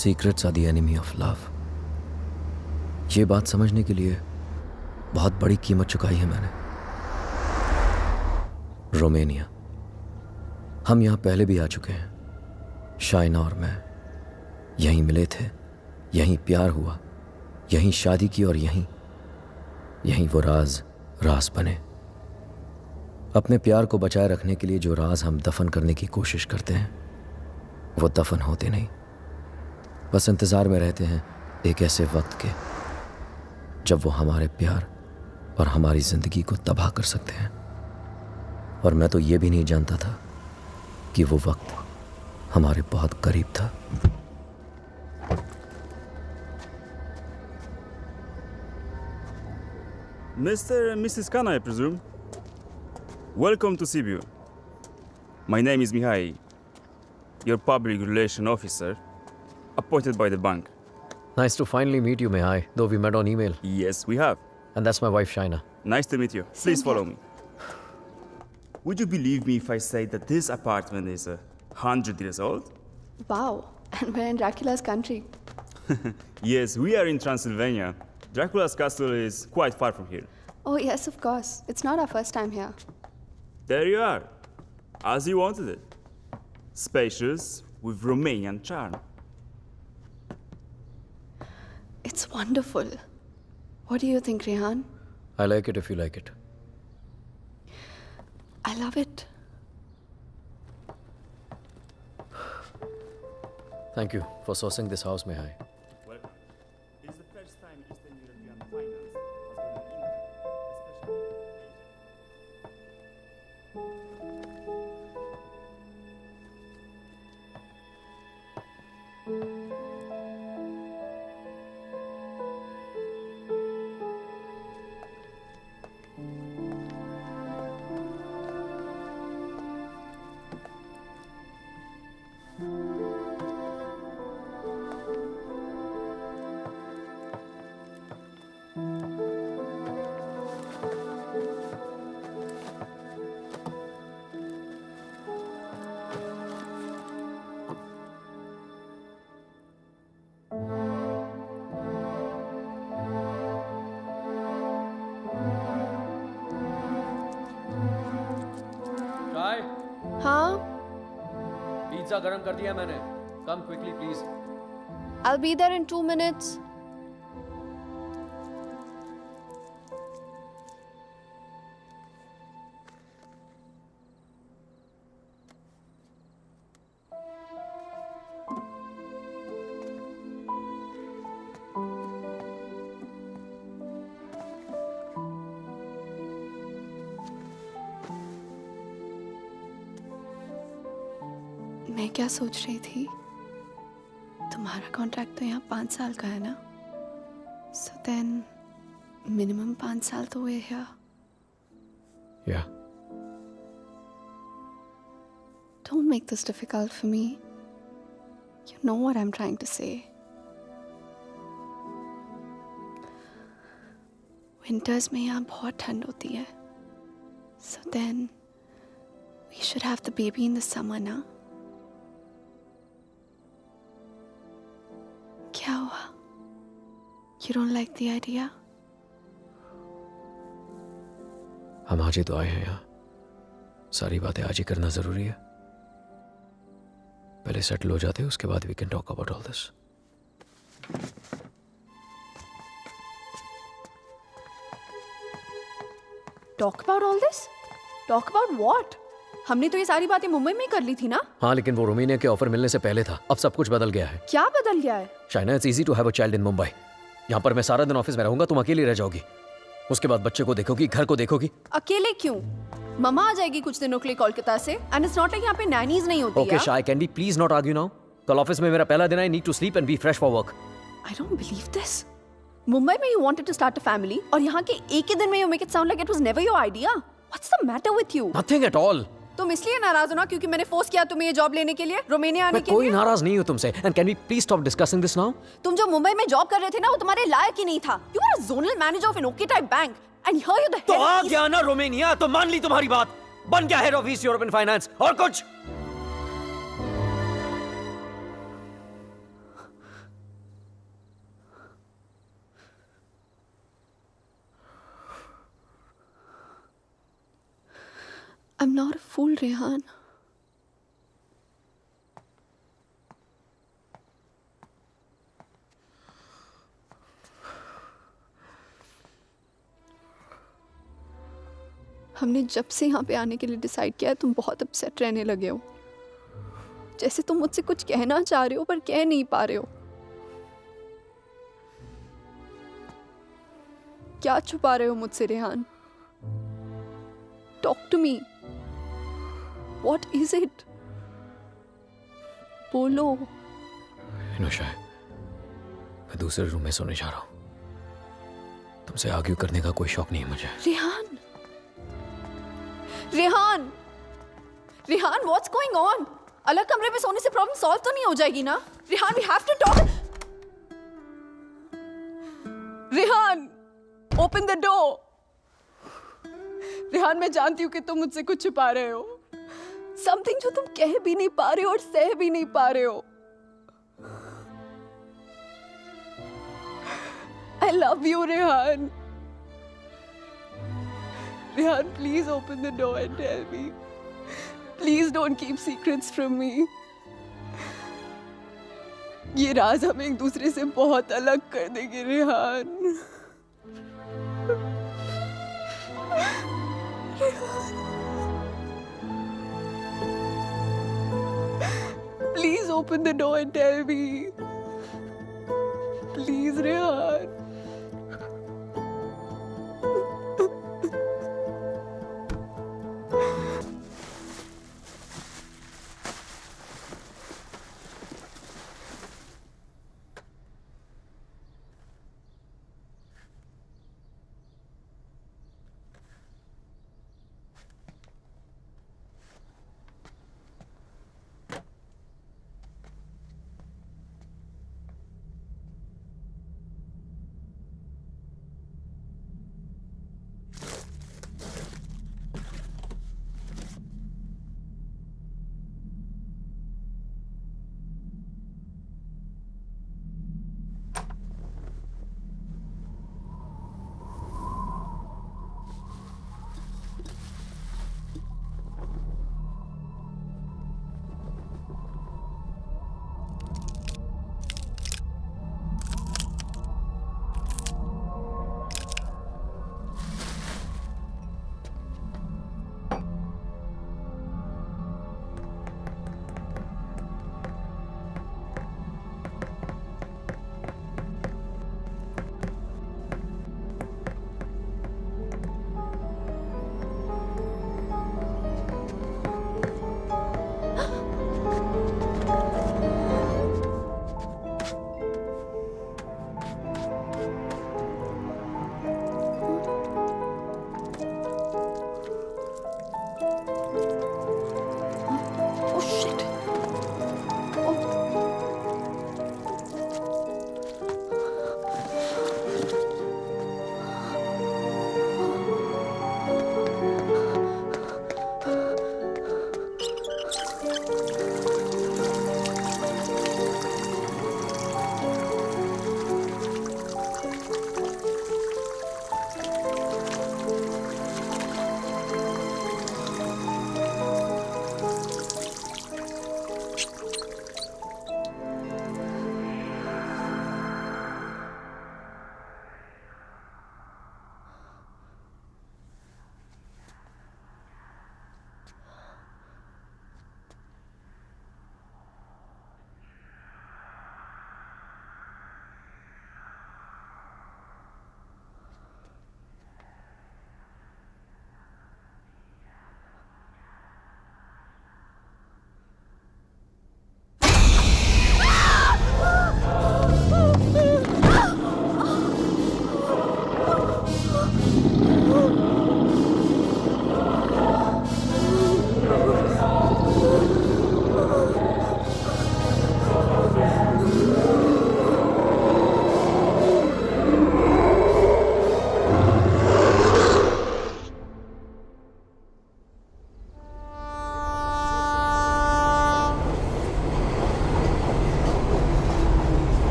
Secrets are the enemy of love. ये बात समझने के लिए बहुत बड़ी कीमत चुकाई है मैंने। रोमानिया, हम यहां पहले भी आ चुके हैं। शाइना और मैं यहीं मिले थे, यहीं प्यार हुआ, यहीं शादी की और यहीं वो राज बने। अपने प्यार को बचाए रखने के लिए जो राज हम दफन करने की कोशिश करते हैं वो दफन होते नहीं, बस इंतजार में रहते हैं एक ऐसे वक्त के जब वो हमारे प्यार और हमारी जिंदगी को तबाह कर सकते हैं। और मैं तो ये भी नहीं जानता था कि वो वक्त हमारे बहुत करीब था। Mr. and Mrs. Khan, I presume. Welcome to Sibiu. My name is Mihai, your public relation officer, appointed by the bank. Nice to finally meet you, Mihai, though we met on email. Yes, we have. And that's my wife, Shaina. Nice to meet you. Please follow me. Would you believe me if I say that this apartment is 100 years old? Wow, and we're in Dracula's country. Yes, we are in Transylvania. Dracula's castle is quite far from here. Oh yes, of course. It's not our first time here. There you are, as you wanted it. Spacious, with Romanian charm. It's wonderful. What do you think, Rehan? I like it if you like it. I love it. Thank you for sourcing this house, Mihai. Welcome. This is the first time Eastern European finance has gone in, especially चाय? हाँ? Pizza गरम कर दिया मैंने। Come quickly, please. I'll be there in 2 minutes. मैं क्या सोच रही थी, तुम्हारा कॉन्ट्रैक्ट तो यहाँ 5 साल का है ना, सो देन मिनिमम 5 साल तो हुए here. Yeah. Don't make this difficult for me. You know what I'm trying to say. Winters में यहाँ बहुत ठंड होती है, so then we should have the baby in the summer ना. क्या हुआ? You don't like the idea? हम आज ही तो आए हैं यहाँ, सारी बातें आज ही करना जरूरी है। पहले सेटल हो जाते हैं, उसके बाद we can talk about all this. Talk about all this? Talk about what? हमने तो ये सारी बातें मुंबई में ही कर ली थी ना? हाँ, लेकिन वो रोमानिया के ऑफर मिलने से पहले था। अब सब कुछ बदल गया है। क्या बदल गया है? Shaina, it's easy to have a child in Mumbai. यहाँ पर मैं सारा दिन ऑफिस में रहूंगा, तुम अकेली रह जाओगी। उसके बाद बच्चे को देखोगी, घर को देखोगी। अकेले क्यों? मम्मा आ जाएगी कुछ दिनों के लिए कोलकाता से। एंड इट्स नॉट लाइक यहाँ पे नैनीज नहीं होती। Okay Shay, can we please not argue now? कल ऑफिस में मेरा पहला दिन है। I need to sleep and be fresh for work. I don't believe this. Mumbai में you wanted to start a family और यहाँ के एक ही दिन में you make it sound like it was never your idea. What's the matter with you? Nothing at all. तुम इसलिए नाराज हो ना क्योंकि मैंने फोर्स किया तुम्हें ये जॉब लेने के लिए, रोमानिया आने मैं के कोई लिए? नाराज नहीं हूँ तुमसे। And can we please stop discussing this now? तुम जो मुंबई में जॉब कर रहे थे ना वो तुम्हारे लायक ही नहीं था. You were a zonal manager of an OK type bank and here you're the तो head आ of East- गया ना रोमानिया, तो मान ली तुम्हारी बात। बन गया head of east European finance. और कुछ? I'm not a fool, Rehan. हमने जब से यहाँ पे आने के लिए डिसाइड किया है तुम बहुत अपसेट रहने लगे हो, जैसे तुम मुझसे कुछ कहना चाह रहे हो पर कह नहीं पा रहे हो. क्या छुपा रहे हो मुझसे Rehan? Talk to me. What is it? बोलो. शाय, मैं दूसरे रूम में सोने जा रहा हूँ। तुमसे आर्ग्यू करने का कोई शौक नहीं है मुझे। Rehan, Rehan, Rehan, what's going on? अलग कमरे में सोने से प्रॉब्लम सॉल्व तो नहीं हो जाएगी ना? Rehan, we have to talk. Rehan, open the door. Rehan, मैं जानती हूँ कि तुम मुझसे कुछ छुपा रहे हो, समथिंग जो तुम कह भी नहीं पा रहे हो और सह भी नहीं पा रहे हो. I love you, Rehan. Rehan, please open the door and tell me. Please don't keep secrets from me. ये राज हमें एक दूसरे से बहुत अलग कर देंगे, Rehan. Please open the door and tell me. Please, Rehan.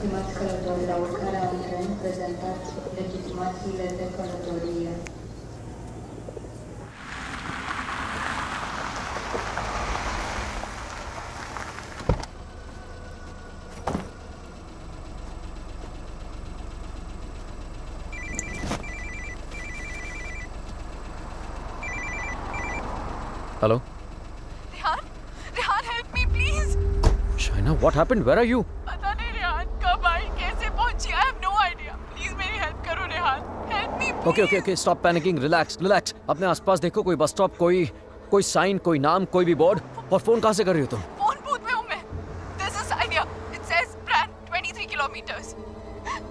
Stimați călători, la urcarea în tren, prezentați legitimațiile de călătorie. Hello? Rehan? Rehan, help me, please. Shaina, what happened? Where are you? पता नहीं रेहान कब आई कैसे पहुंची I have no idea. Please मेरी help करो Rehan. Help me, please. Okay, stop panicking. Relax. अपने आसपास देखो कोई बस स्टॉप, कोई साइन, कोई नाम, कोई भी बोर्ड. और फोन कहाँ से कर रही हो तुम? फोन बूथ में हूँ मैं. There's a sign here. It says Brand 23 kilometers.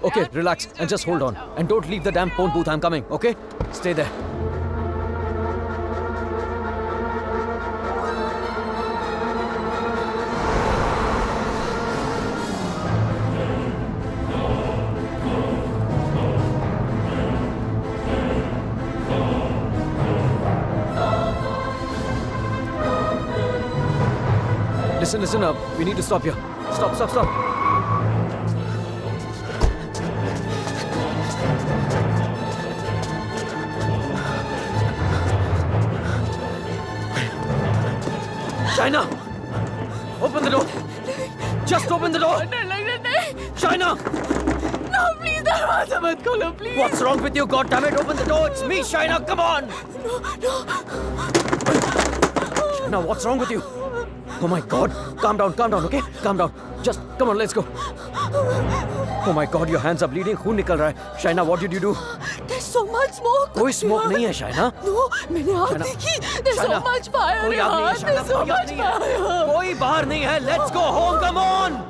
Okay, Rehan, relax please and just जल्दी hold आ on. जाओ. And don't leave the damn phone booth. I'm coming, okay? Stay there. Listen up. We need to stop here. Stop. Shaina! Open the door! Just open the door! डर लग रहा नहीं. Shaina! No, please दरवाजा मत खोलो, please. What's wrong with you? God damn it! Open the door! It's me, Shaina! Come on! Shaina, what's wrong with you? Oh my God! Calm down, okay? Calm down. Just come on, let's go. Oh my God, your hands are bleeding. खून निकल रहा है. Shaina, what did you do? There's so much smoke. कोई smoke नहीं है, Shaina. No, मैंने आग Shaina, देखी. There's so Shaina, much fire. कोई आग नहीं है, Rehan. Shaina. There's so कोई आग much नहीं है. fire. कोई बाहर नहीं है. Let's go home. Come on.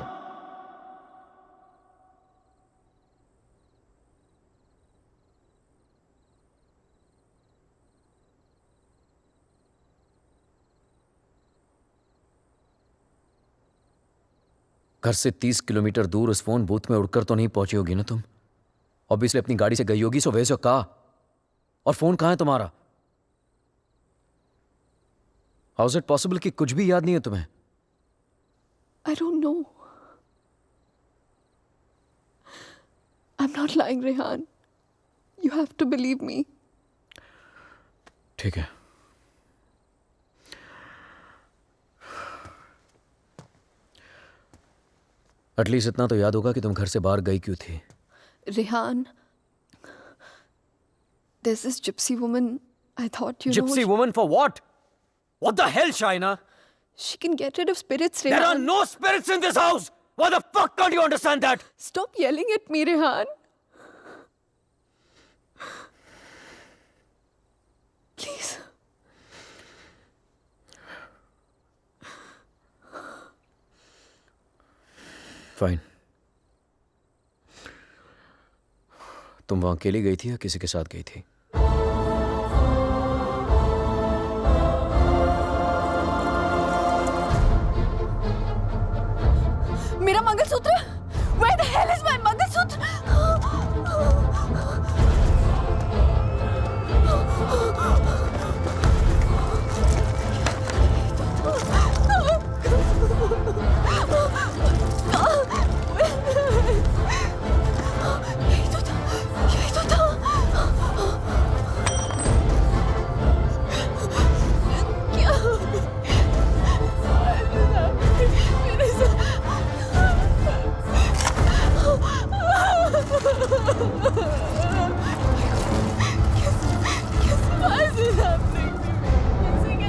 घर से 30 किलोमीटर दूर उस फोन बूथ में उड़कर तो नहीं पहुंची होगी ना तुम? ऑब्वियसली अपनी गाड़ी से गई होगी. So where your car? और फोन कहाँ है तुम्हारा? हाउ इज इट पॉसिबल कि कुछ भी याद नहीं है तुम्हें? I don't know. I'm not lying, Rehan. You have to believe me. ठीक है. एटलीस्ट इतना तो याद होगा कि तुम घर से बाहर गई क्यों थी. Rehan, there's this gypsy woman. I thought you know. Gypsy woman for what? What the hell, Shaina? She can get rid of spirits, There are Rehan. no spirits in this house. Why the fuck can't you understand that? Stop yelling at me, Rehan. Please. Fine. तुम वहां अकेली गई थी या किसी के साथ गई थी? मेरा mangalsutra? Where the hell is my mangalsutra? यही तो था. क्या? मेरे Why is this happening to me?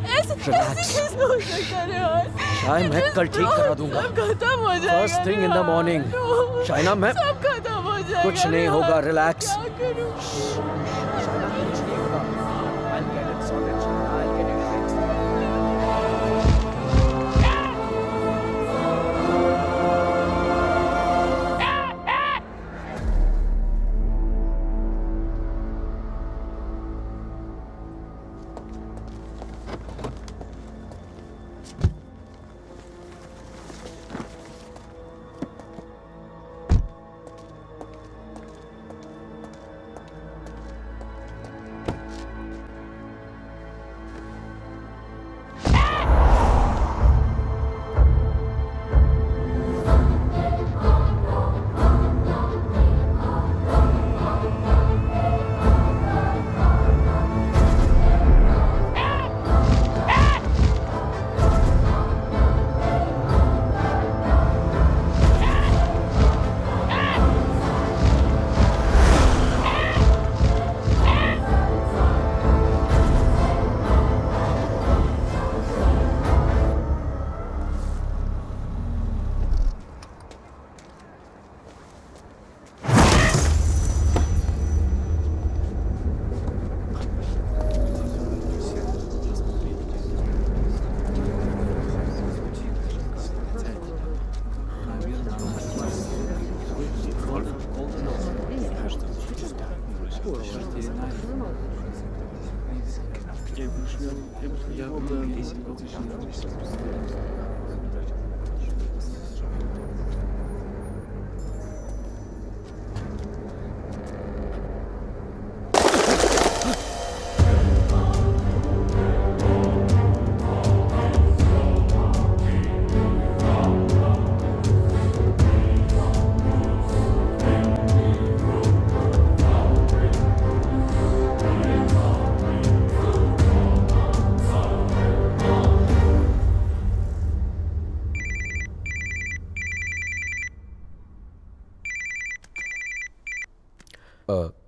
कैसे टूट कैसे हो सकता है यार? शायद मैं कल ठीक करा दूंगा. सब खत्म हो जाएगा. First thing in the morning. Shaina, मैं सब खत्म हो जाएगा. कुछ नहीं होगा. यार. रिलैक्स. क्या करूं?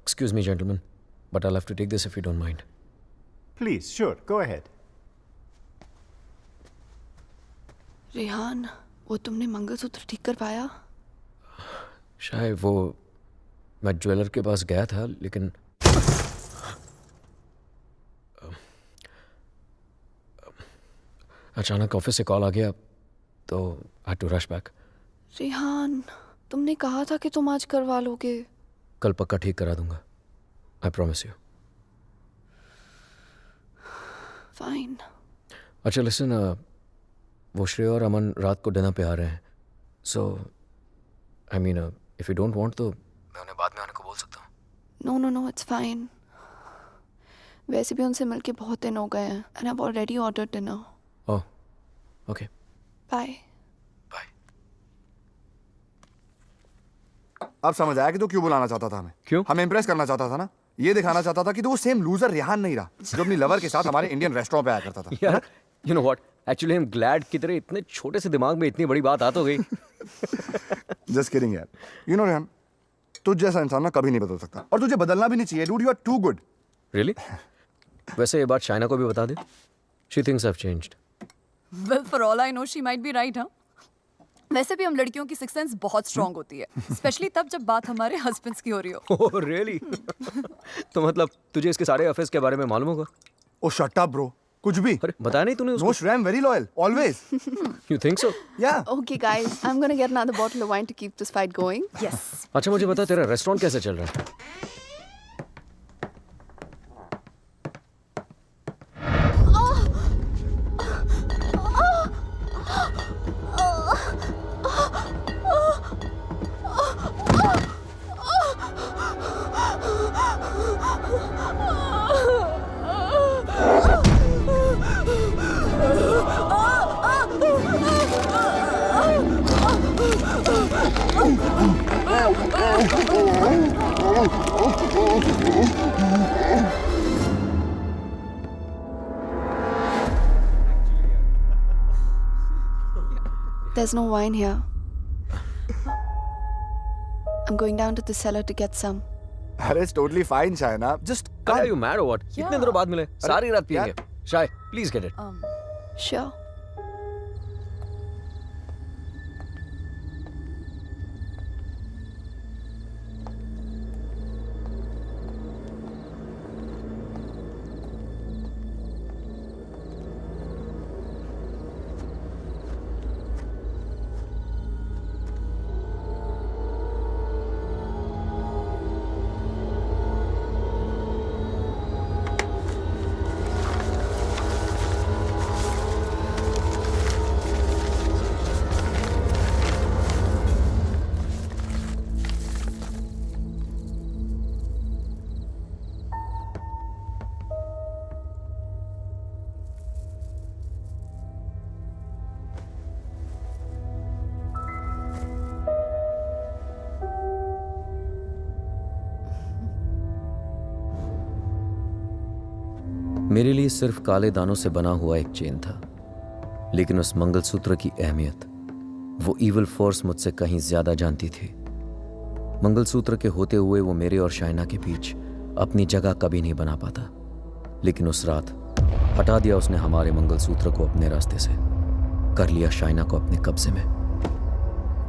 Excuse me, gentlemen, but I'll have to take this if you don't mind. Please, sure, go ahead. Rehan, वो तुमने मंगलसूत्र ठीक कर पाया? शायद वो मैं ज्वेलर के पास गया था, लेकिन अचानक ऑफिस से कॉल आ गया तो I had to rush back. Rehan, तुमने कहा था कि तुम आज करवा लोगे. कल पक्का ठीक करा दूंगा. I promise you. फाइन. अच्छा लिसन, वो श्रेया और अमन रात को डिनर पे आ रहे हैं. So I mean if you don't want तो मैं उन्हें बाद में आने को बोल सकता हूँ. No no no, it's fine. वैसे भी उनसे मिलके बहुत दिन हो गए हैं and I have already ordered dinner. Oh okay. Bye. Bye. अब समझ आया कि तू क्यों बुलाना चाहता था हमें. क्यों? हमें इम्प्रेस करना चाहता था ना. ये दिखाना चाहता था कि तू वो सेम लूजर रेहान नहीं रहा जो अपनी लवर के साथ हमारे इंडियन रेस्टोरेंट पे आया करता था. यार you know what, actually I am glad कि तेरे इतने छोटे से दिमाग में इतनी बड़ी बात आ तो गई. जस्ट किडिंग यार. यू नो रेहान, तुझ जैसा इंसान ना कभी नहीं बदल सकता और तुझे बदलना भी नहीं चाहिए. Dude, you are too good. Really? वैसे ये बात शाइना को भी बता दे. She thinks I have changed. Well, for all I know, she might be right, huh? वैसे भी हम लड़कियों की सिक्स सेंस बहुत स्ट्रांग होती है, स्पेशली तब जब बात हमारे हस्बैंड्स की हो रही हो. Oh really? तो मतलब तुझे इसके सारे अफेयर्स के बारे में मालूम होगा? ओ शट अप ब्रो. कुछ भी. अरे बताया नहीं तूने नो उसको? Shreya, I am very loyal always. You think so? या. Okay guys, I'm gonna get another bottle of wine to keep this fight going. Yes. अच्छा मुझे बता, तेरा रेस्टोरेंट कैसे चल रहा है? There's no wine here. I'm going down to the cellar to get some. अरे it's totally fine Shaina. Just Are you mad or what? इतने दिनों बाद मिले, सारी रात पिएंगे. शाय, प्लीज गेट इट. Sure. मेरे लिए सिर्फ काले दानों से बना हुआ एक चेन था, लेकिन उस मंगलसूत्र की अहमियत वो इविल फोर्स मुझसे कहीं ज्यादा जानती थी. मंगलसूत्र के होते हुए वो मेरे और शाइना के बीच अपनी जगह कभी नहीं बना पाता, लेकिन उस रात हटा दिया उसने हमारे मंगलसूत्र को अपने रास्ते से, कर लिया शाइना को अपने कब्जे में.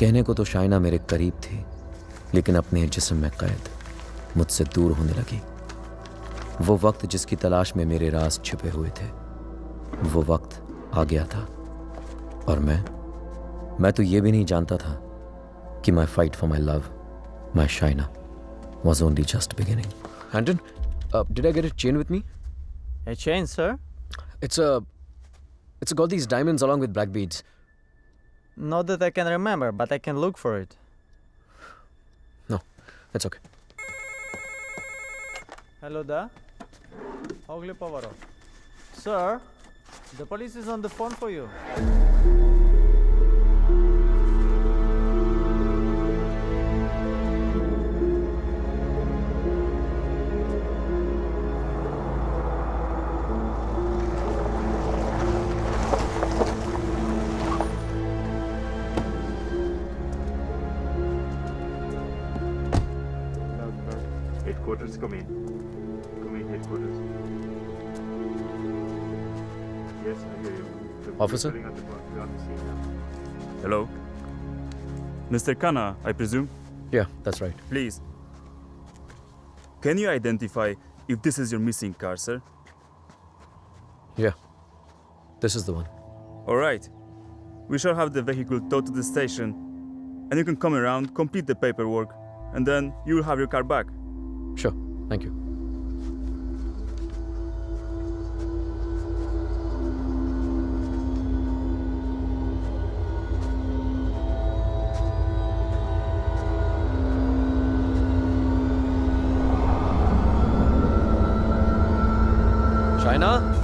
कहने को तो शाइना मेरे करीब थी, लेकिन अपने जिस्म में कैद मुझसे दूर होने लगी. वो वक्त जिसकी तलाश में मेरे राज छिपे हुए थे, वो वक्त आ गया था. और मैं तो ये भी नहीं जानता था कि माई fight for my love, my Shaina, was only just beginning. Anton, did I get a chain with me? A chain, sir? It's got these diamonds along with black beads. Not that I can remember, but I can look for it. No, that's okay. Hello there. Hogli Pavaro. Sir, the police is on the phone for you. Headquarters, come in. Come in, headquarters. Yes, I hear you. The police Officer? are on the scene now. Hello? Mr. Khanna, I presume? Yeah, that's right. Please. Can you identify if this is your missing car, sir? Yeah, this is the one. All right. We shall have the vehicle towed to the station, and you can come around, complete the paperwork, and then you will have your car back. Sure, thank you. Shaina?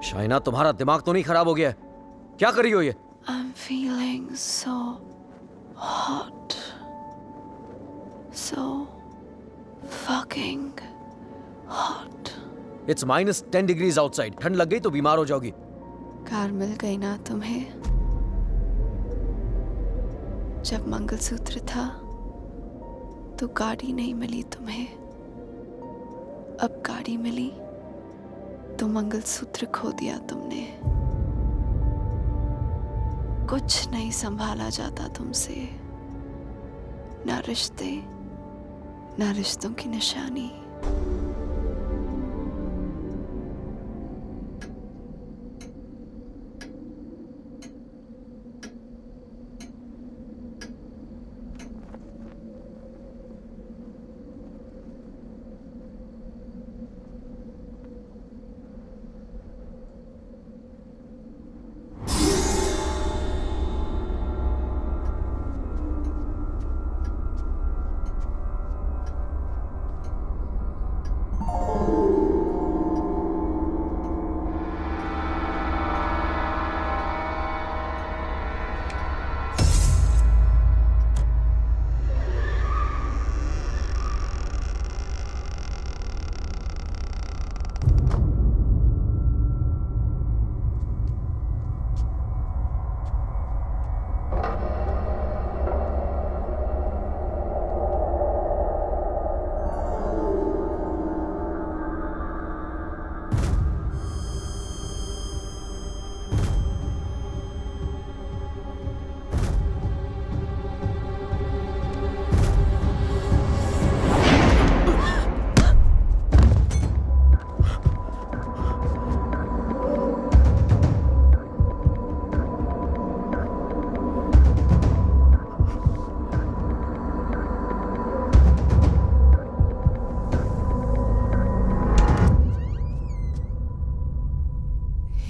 Shaina, तुम्हारा दिमाग तो नहीं खराब हो गया है? क्या कर रही हो ये? I'm feeling so hot. So fucking hot. It's -10 degrees outside. ठंड लग गई तो बीमार हो जाओगी. कार मिल गई ना तुम्हें? जब मंगलसूत्र था तो गाड़ी नहीं मिली तुम्हें. अब गाड़ी मिली तो मंगलसूत्र खो दिया तुमने. कुछ नहीं संभाला जाता तुमसे. ना रिश्ते, ना रिश्तों की निशानी.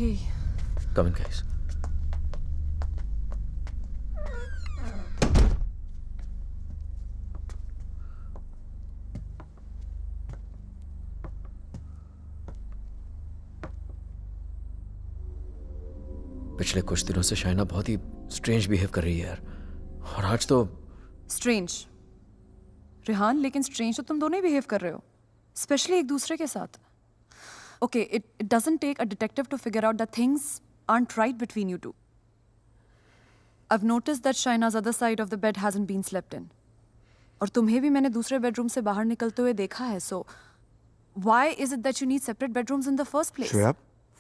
Hey. Come in, guys. पिछले कुछ दिनों से शाइना बहुत ही स्ट्रेंज बिहेव कर रही है यार. और आज तो स्ट्रेंज रेहान, लेकिन स्ट्रेंज तो तुम दोनों ही बिहेव कर रहे हो, स्पेशली एक दूसरे के साथ. Okay, it doesn't take a detective to figure out that थिंग्स aren't right between you two. I've noticed that Shaina's other side of the bed hasn't been slept in. और तुम्हें भी मैंने दूसरे बेडरूम से बाहर निकलते हुए देखा है. So why is it that you need separate bedrooms in the first place? Shreya,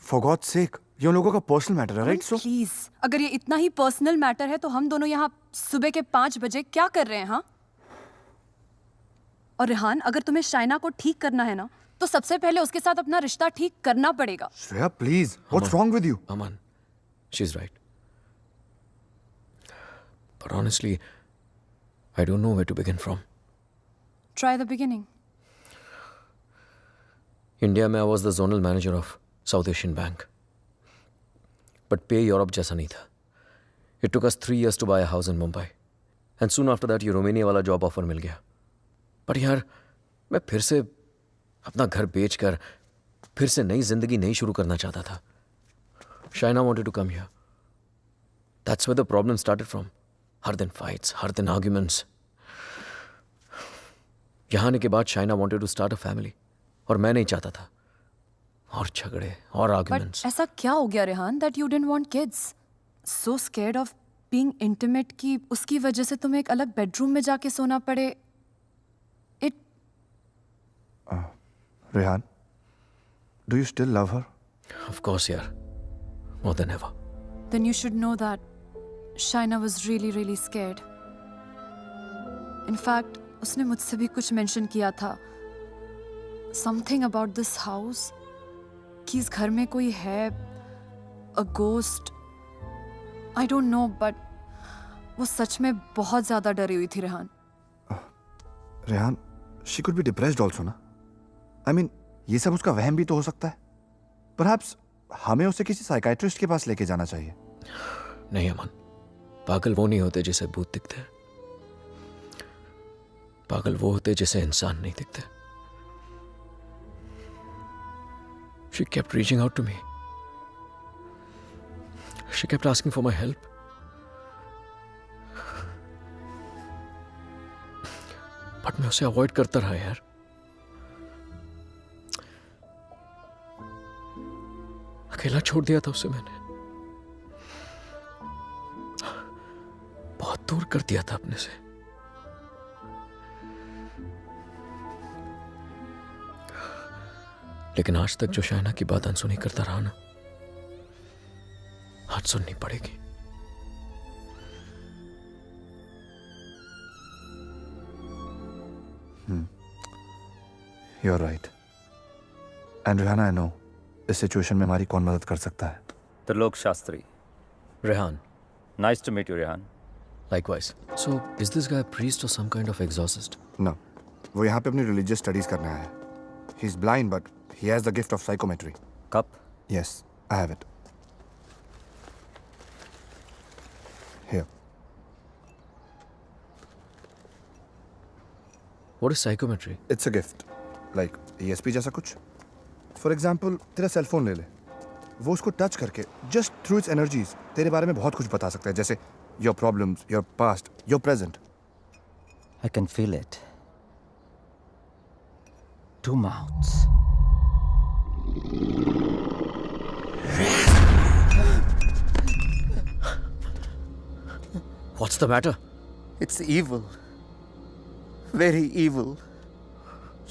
for God's sake, ये उन लोगों का पर्सनल मैटर है, राइट? सो प्लीज, अगर ये इतना ही पर्सनल मैटर है तो हम दोनों यहाँ सुबह के 5 बजे क्या कर रहे हैं? हाँ, और रेहान, अगर तुम्हें शाइना को ठीक करना है ना, तो सबसे पहले उसके साथ अपना रिश्ता ठीक करना पड़ेगा। Shreya please, what's wrong with you? Aman, she is right, but honestly I don't know where to begin from. Try the beginning. India में I was the zonal manager of South Asian Bank, but पे Europe जैसा नहीं था. It took us 3 years to buy a house in Mumbai, and soon after that ये Romania वाला job offer मिल गया. पर यार, मैं फिर से अपना घर बेचकर फिर से नई जिंदगी नहीं शुरू करना चाहता था. Shaina wanted to come here. That's where the problem started from. हर दिन fights, हर दिन arguments. यहाँ आने के बाद Shaina wanted to start a family, और मैं नहीं चाहता था. और झगड़े और But arguments. ऐसा क्या हो गया Rehan that you didn't want kids? So scared of being intimate कि उसकी वजह से तुम्हें एक अलग बेडरूम में जाके सोना पड़े. It Rehan, do you still love her? Of course, यार. More than ever. then you should know that Shaina was really scared. In fact, उसने मुझसे भी कुछ मेंशन किया था. Something about this house. कि इस घर में कोई है. A ghost. I don't know, but वो सच में बहुत ज्यादा डरी हुई थी Rehan. Rehan, she could be depressed also ना? I mean, ये सब उसका वहम भी तो हो सकता है. Perhaps हमें उसे किसी साइकाइट्रिस्ट के पास लेके जाना चाहिए. नहीं अमन, पागल वो नहीं होते जिसे भूत दिखते हैं. पागल वो होते जिसे इंसान नहीं दिखते. She kept reaching out to me. She kept asking for my help. But मैं उसे अवॉइड करता रहा यार. अकेला छोड़ दिया था उसे मैंने. बहुत दूर कर दिया था अपने से. लेकिन आज तक जो शाइना की बात अनसुनी करता रहा ना, आज सुननी पड़ेगी. You're right. And Rihanna, I know, इस सिचुएशन में हमारी कौन मदद कर सकता है? Trilok Shastri. Rehan, Nice to meet you, Rehan. likewise. So, is this guy a priest or some kind of exorcist? No. वो यहाँ पे अपनी religious studies करने आया है. He's blind, but he has the gift of psychometry. Cup? Yes, I have it. Here. What is psychometry? It's a gift. Like ESP जैसा कुछ. For example, तेरा सेल फोन ले ले. वो उसको टच करके just through its energies तेरे बारे में बहुत कुछ बता सकता है, जैसे your problems, your past, your present. I can feel it. 2 mouths. What's the matter? It's evil. Very evil.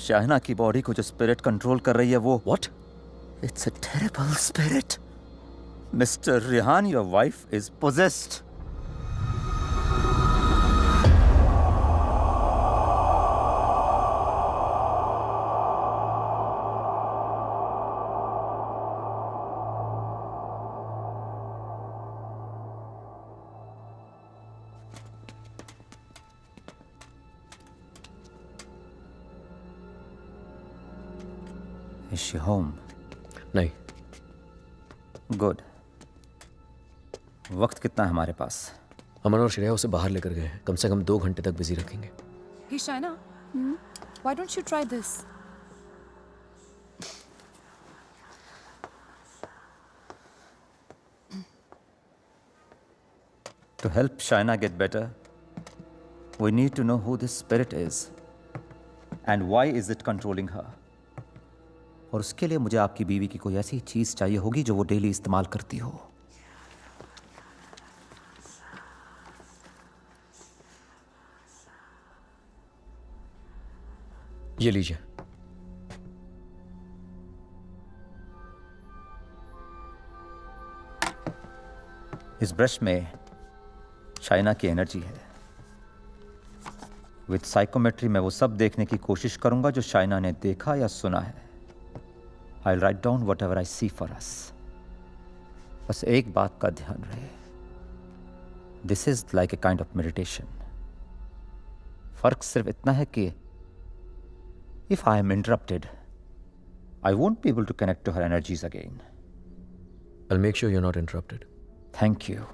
Shaina की बॉडी को जो स्पिरिट कंट्रोल कर रही है वो. What? It's a terrible spirit. Mr. Rehan, your wife is possessed. Is she home? नहीं. Good. वक्त कितना है हमारे पास? अमन और श्रेया उसे बाहर लेकर गए हैं. कम से कम 2 घंटे तक बिजी रखेंगे. Hey Shaina, why don't you try this? To help Shaina get better, we need to know who this spirit is and why is it controlling her. और उसके लिए मुझे आपकी बीवी की कोई ऐसी चीज चाहिए होगी जो वो डेली इस्तेमाल करती हो. ये लीजिए. इस ब्रश में शाइना की एनर्जी है। विद साइकोमेट्री मैं वो सब देखने की कोशिश करूंगा जो शाइना ने देखा या सुना है। I will write down whatever I see for us. बस एक बात का ध्यान रहे, this is like a kind of meditation. फर्क सिर्फ इतना है कि if I am interrupted I won't be able to connect to her energies again. I'll make sure you're not interrupted. Thank you.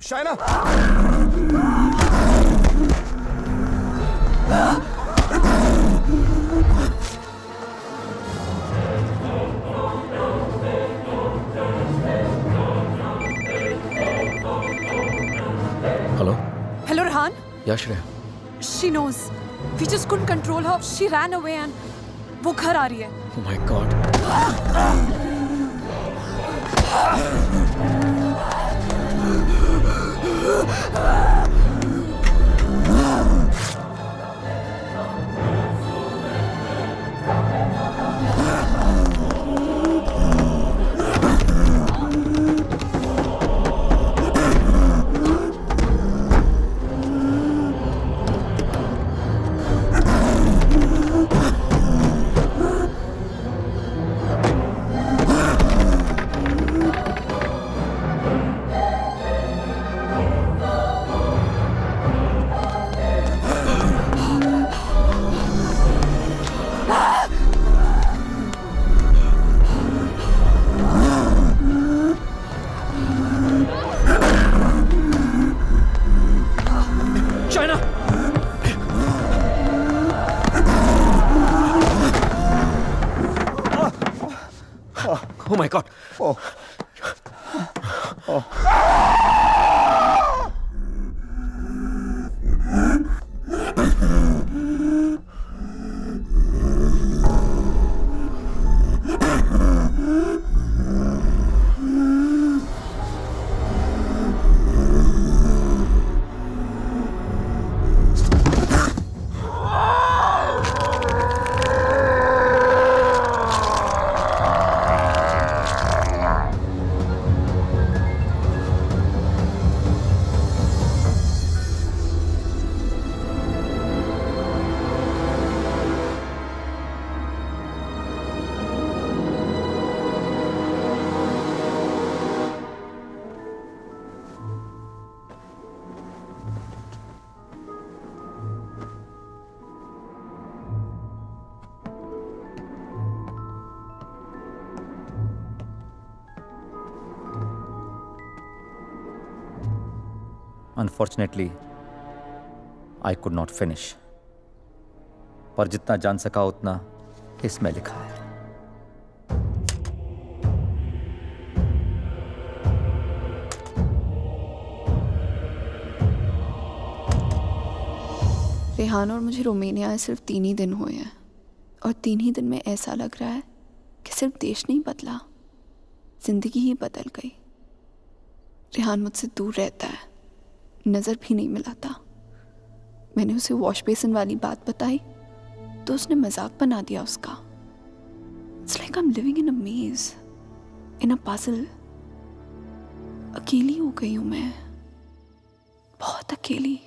Shaina! Hello? Hello, Rehan. Yeah, Shreya. She knows. We just couldn't control her. She ran away and वो घर आ रही है. Oh my God. Oh my God. Oh. Oh. Unfortunately, I could not finish. पर जितना जान सका उतना इसमें लिखा है. रेहान और मुझे रोमानिया सिर्फ 3 ही दिन हुए हैं और 3 ही दिन में ऐसा लग रहा है कि सिर्फ देश नहीं बदला, जिंदगी ही बदल गई। रेहान मुझसे दूर रहता है, नज़र भी नहीं मिलाता। मैंने उसे वॉश बेसिन वाली बात बताई तो उसने मजाक बना दिया उसका। It's like I am living in a maze, in a puzzle. अकेली हो गई हूँ मैं, बहुत अकेली।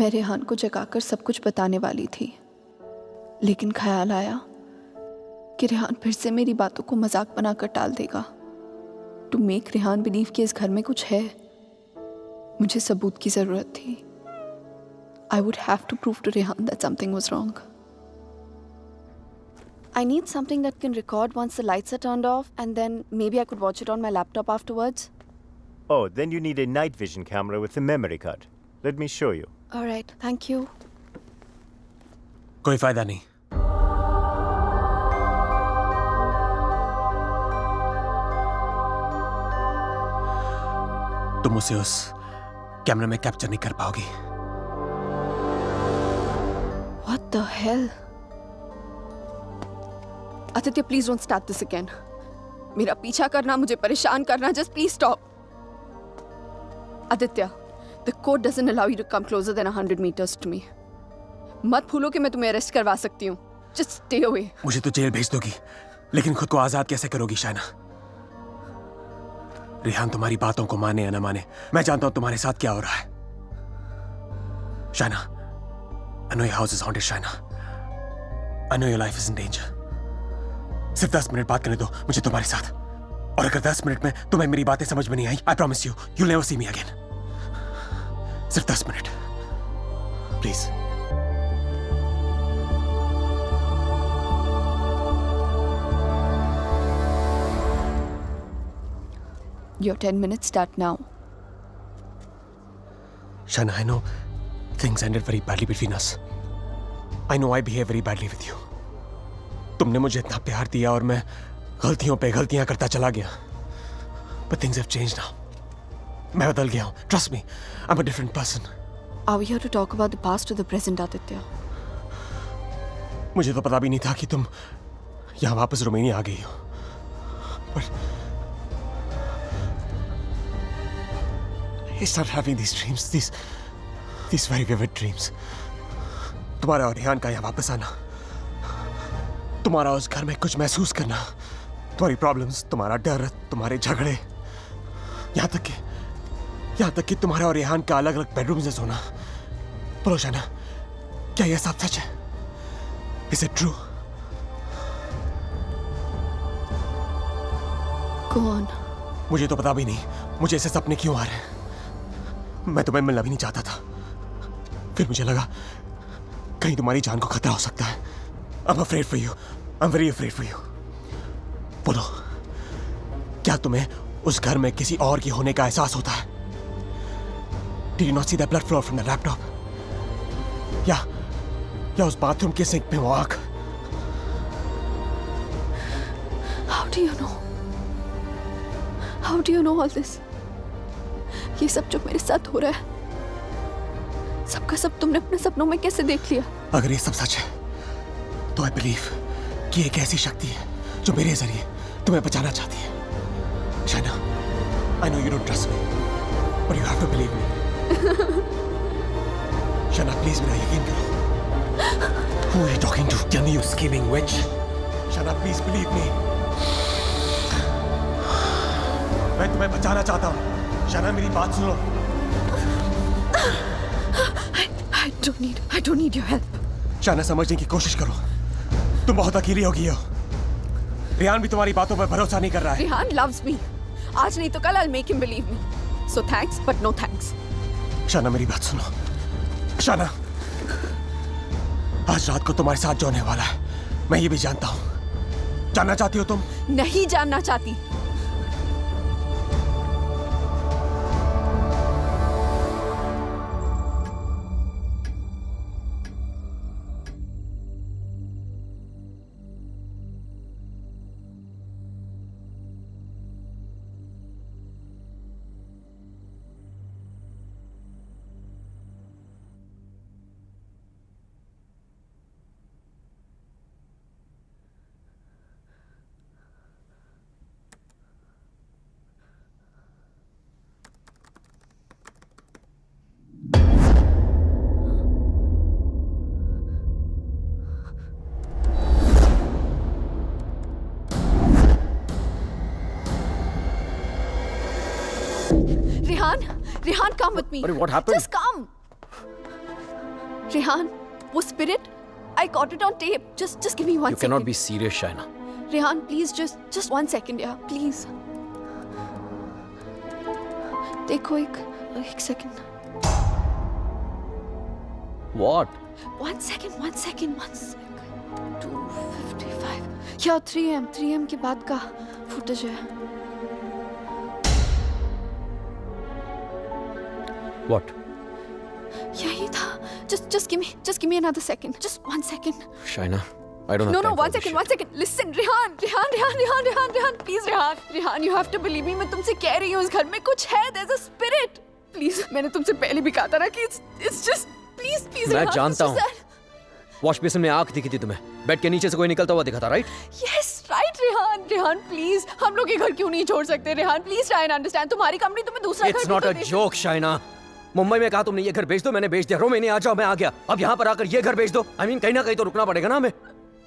मैं रेहान को जगाकर सब कुछ बताने वाली थी, लेकिन ख्याल आया कि रेहान फिर से मेरी बातों को मजाक बनाकर टाल देगा। टू मेक रेहान बिलीव कि इस घर में कुछ है, मुझे सबूत की जरूरत थी। I would have to prove to Rehan that something was wrong. I need something that can record once the lights are turned off, and then maybe I could watch it on my laptop afterwards. Oh, then you need a night vision camera with a memory card. Let me show you. All right, thank you. कोई फायदा नहीं। तुम उसे उस कैमरे में capture नहीं कर पाओगी। What the hell? Aditya, please don't start this again. मेरा पीछा करना, मुझे परेशान करना, just please stop. Aditya, the code doesn't allow you to come closer than 100 meters to me. मत भूलो कि मैं तुम्हें अरेस्ट करवा सकती हूँ. Just stay away. मुझे तो जेल भेज दोगी, लेकिन खुद को आजाद कैसे करोगी शाइना? रेहान तुम्हारी बातों को माने या ना माने, मैं जानता हूं तुम्हारे साथ क्या हो रहा है। Shaina, I know your house is haunted, Shaina. I know your life is in danger. सिर्फ 10 मिनट बात करने दो मुझे तुम्हारे साथ, और अगर 10 मिनट में तुम्हें मेरी बातें समझ में नहीं आई, I promise you, you'll never see me again. सिर्फ 10 minute, please. Your 10 minutes start now. Shaina, I know things ended very badly between us. I know I behaved very badly with you. तुमने मुझे इतना प्यार दिया और मैं गलतियों पे गलतियां करता चला गया। But things have changed now. मैं बदल गया हूँ. Trust me, I'm a different person. Are we here to talk about the past or the present, Aditya? मुझे तो पता भी नहीं था कि तुम यहाँ वापस रोमानिया आ गई हो। But I started having these dreams, these very vivid dreams. तुम्हारा और रेहान का यहाँ वापस आना, तुम्हारा उस घर में कुछ महसूस करना, तुम्हारी प्रॉब्लम्स, तुम्हारा डर, तुम्हारे झगड़े, यहाँ तक कि तुम्हारा और रेहान का अलग अलग बेडरूम से सोना। बोलो शाइना, क्या यह सब सच है? Is it true? Go on. मुझे तो पता भी नहीं मुझे ऐसे सपने क्यों आ रहे हैं। मैं तुम्हें मिलना भी नहीं चाहता था, फिर मुझे लगा कहीं तुम्हारी जान को खतरा हो सकता है। I'm afraid for you. I'm very afraid for you. बोलो, क्या तुम्हें उस घर में किसी और की होने का एहसास होता है? Did you not see that blood flow from the laptop? या उस बाथरूम के सिंक में वो आग? How do you know? How do you know all this? ये सब जो मेरे साथ हो रहा है, सबका सब तुमने अपने सपनों में कैसे देख लिया? अगर ये सब सच है, तो I believe कि एक ऐसी शक्ति है जो मेरे जरिए तुम्हें बचाना चाहती है। Shaina, I know you don't trust me, but you have to believe me. Shaina, please मेरा यकीन करो। Who are you talking to? Tell me, you scheming witch. Shaina, please believe me. मैं तुम्हें बचाना चाहता हूँ। शाइना, मेरी बात सुनो। I don't need your help. Shaina, समझने की कोशिश करो। तुम बहुत अकेली हो गई हो। रेहान भी तुम्हारी बातों पर भरोसा नहीं कर रहा है। Rehan loves me. आज नहीं तो कल I'll make him believe me. So thanks, but no thanks. Shaina, मेरी बात सुनो। शाइना, आज रात को तुम्हारे साथ जो होने वाला है, मैं ये भी जानता हूँ। जानना चाहती हो तुम? नहीं जानना चाहती। Rehan, come with me. What happened? Just come. Rehan, वो spirit, I caught it on tape. Just give me 1 You second. cannot be serious, Shaina. Rehan, please, just 1 second, yeah, please. देखो एक second. What? 1 second. 2:55. Yeah, 3 am के बाद का footage है. What? यही था. Just give me another second. Just 1 second. Shaina, I don't have No, time for 1 this second, shit. 1 second. Listen, Rehan, please, Rehan, you have to believe me. मैं तुमसे कह रही हूँ, इस घर में कुछ है. There's a spirit. Please, मैंने तुमसे पहले भी कहा था ना कि it's just, please, मैं Rehan, जानता it's हूँ. just that- वॉश बेसिन में आंख दिखी थी तुम्हें. बेड के नीचे से कोई निकलता हुआ दिखा था, right? Yes, right, Rehan, please. हम लोग ये घर क्यों नहीं छोड़ सकते, Rehan? Please try and understand. तुम्हारी कंपनी तुम्हें दूसरा घर It's भी not तो a they- joke, Shaina. Mumbai में कहा तुमने ये घर बेच दो, मैंने बेच दिया. रोमानिया आ जाओ, मैं आ गया. अब यहाँ पर आकर ये घर बेच दो. I mean, कहीं ना कहीं तो रुकना पड़ेगा ना हमें.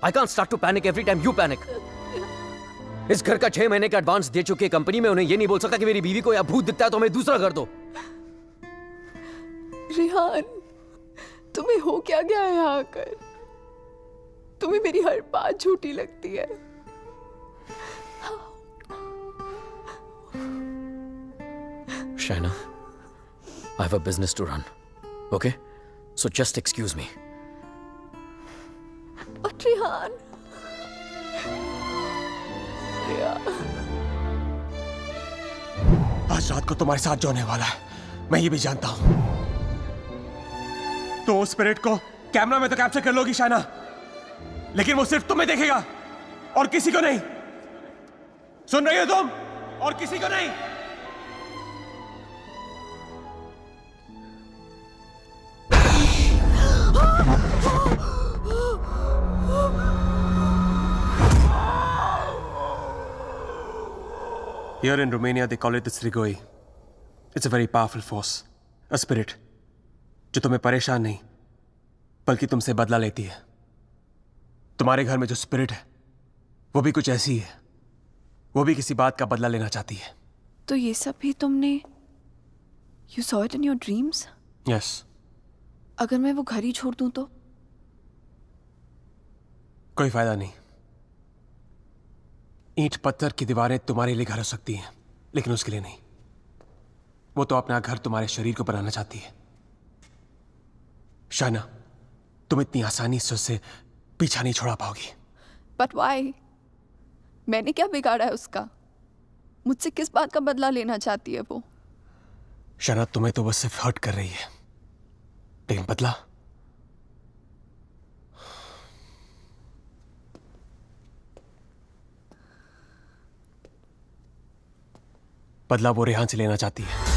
I can't start to panic every time you panic. इस घर का 6 महीने का एडवांस दे चुकी है कंपनी में. उन्हें ये नहीं बोल सकता कि मेरी बीवी को या भूत दिखता है तो हमें दूसरा घर दो. रेहान, तुम्हें हो क्या गया है यहाँ आकर? तुम्हें मेरी हर बात झूठी लगती है. Shaina, I have a business to run. Okay? So just excuse me. But Rehan, आज रात को तुम्हारे साथ जो होने वाला है, मैं ये भी जानता हूं. तो उस स्पिरिट को कैमरा में तो कैप्चर कर लोगी शाइना, लेकिन वो सिर्फ तुम्हें देखेगा और किसी को नहीं. सुन रही हो तुम? और किसी को नहीं. Here in Romania, they call it the Strigoi. It's a very powerful force, a spirit, जो तुम्हें परेशान नहीं, बल्कि तुमसे बदला लेती है. तुम्हारे घर में जो स्पिरिट है, वो भी कुछ ऐसी है. वो भी किसी बात का बदला लेना चाहती है. तो ये सब भी तुमने You saw it in your dreams? Yes. अगर मैं वो घर ही छोड़ दूं तो? कोई फायदा नहीं. ईंट पत्थर की दीवारें तुम्हारे लिए घर हो सकती हैं, लेकिन उसके लिए नहीं. वो तो अपना घर तुम्हारे शरीर को बनाना चाहती है. शाना, तुम इतनी आसानी से उससे पीछा नहीं छोड़ा पाओगी. But why? मैंने क्या बिगाड़ा है उसका? मुझसे किस बात का बदला लेना चाहती है वो? शाना, तुम्हें तो बस सिर्फ हर्ट कर रही है, लेकिन बदला? बदला वो रेहान से लेना चाहती है.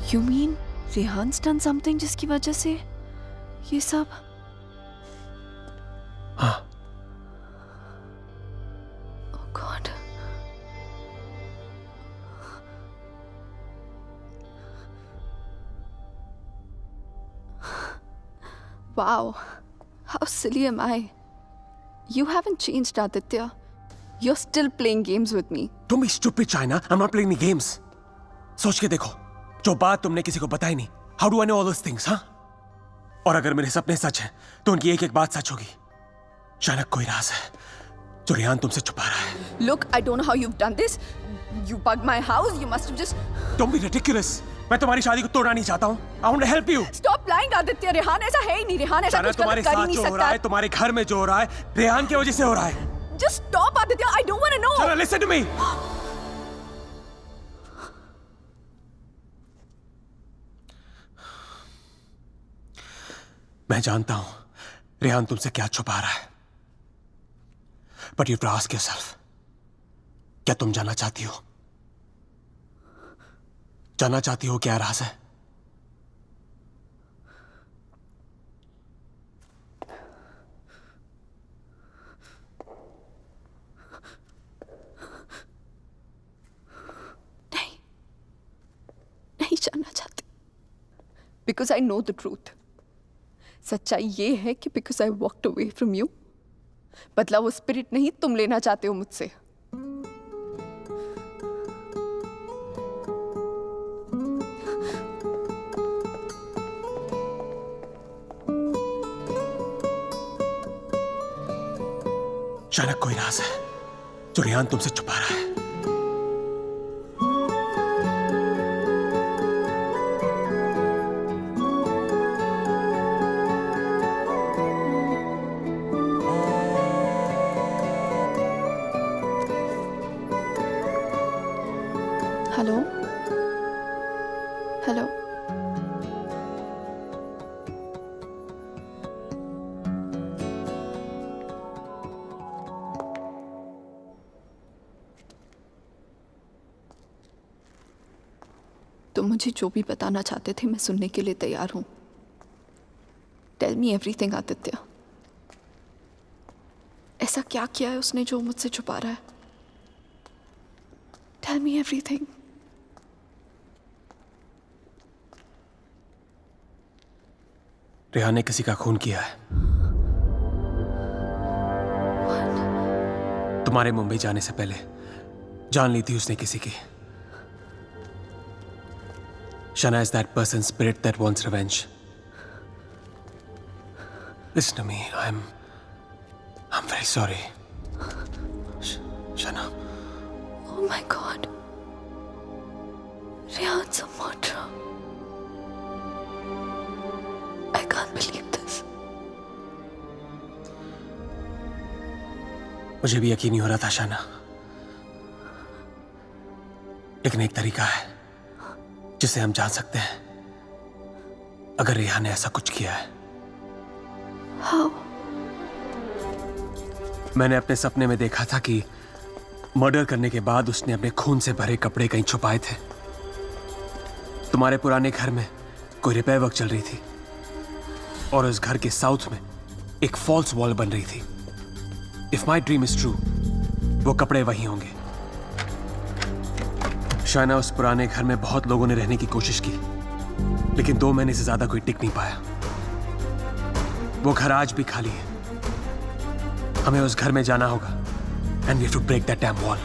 You mean रेहान's done something जिसकी वजह से ये सब? हाँ. Oh God. Wow. How silly am I? You haven't changed, Aditya. You're still playing games with me. Don't be stupid, China. I'm not playing any games. सोच के देखो, जो बात तुमने किसी को बताई नहीं. How do I know all those things, हाँ? और अगर मेरे सपने सच हैं, तो उनकी एक एक बात सच होगी. शायद कोई राज है जो रेहान तुमसे छुपा रहा है. Look, I don't know how you've done this. You bugged my house. You must have just. Don't be ridiculous. मैं तुम्हारी शादी को तोड़ना नहीं चाहता हूँ. I want to help you. Stop lying, Aditya. Rehan ऐसा है ही नहीं. रेहान ऐसा कुछ तुम्हारे गलत कर ही साथ नहीं जो हो रहा सकता. है, तुम्हारे घर में जो हो रहा है, रेहान की वजह से हो रहा है. Just stop, Aditya. I don't want to know. Chana, listen to me. मैं जानता हूं रेहान तुमसे क्या छुपा रहा है. But you have to ask yourself, क्या तुम जानना चाहती हो? जानना चाहती हो क्या राज है? नहीं जानना चाहती. Because I know the truth. सच्चाई ये है कि because I walked away from you, बदला वो स्पिरिट नहीं तुम लेना चाहते हो मुझसे. अचानक कोई राज है जो रेहान तुमसे छुपा रहा है। हेलो हेलो तुम मुझे जो भी बताना चाहते थे मैं सुनने के लिए तैयार हूं। Tell me everything Aditya. ऐसा क्या किया है उसने जो मुझसे छुपा रहा है? Tell me everything. रेहान ने किसी का खून किया है। तुम्हारे मुंबई जाने से पहले जान ली थी उसने किसी की। Shana is that person's spirit that wants revenge. Listen to me. I'm very sorry. Shana. Oh my God. Rehan's a murderer. I can't believe this. मुझे भी यकीन नहीं हो रहा था शाना, लेकिन एक तरीका है जिसे हम जान सकते हैं अगर रेहान ने ऐसा कुछ किया है। How? मैंने अपने सपने में देखा था कि मर्डर करने के बाद उसने अपने खून से भरे कपड़े कहीं छुपाए थे। तुम्हारे पुराने घर में कोई रिपेयर वर्क चल रही थी और उस घर के साउथ में एक फॉल्स वॉल बन रही थी। If my dream is true, वो कपड़े वहीं होंगे। शायना, उस पुराने घर में बहुत लोगों ने रहने की कोशिश की, लेकिन 2 महीने से ज्यादा कोई टिक नहीं पाया। वो घर आज भी खाली है। हमें उस घर में जाना होगा and we have to break that dam wall.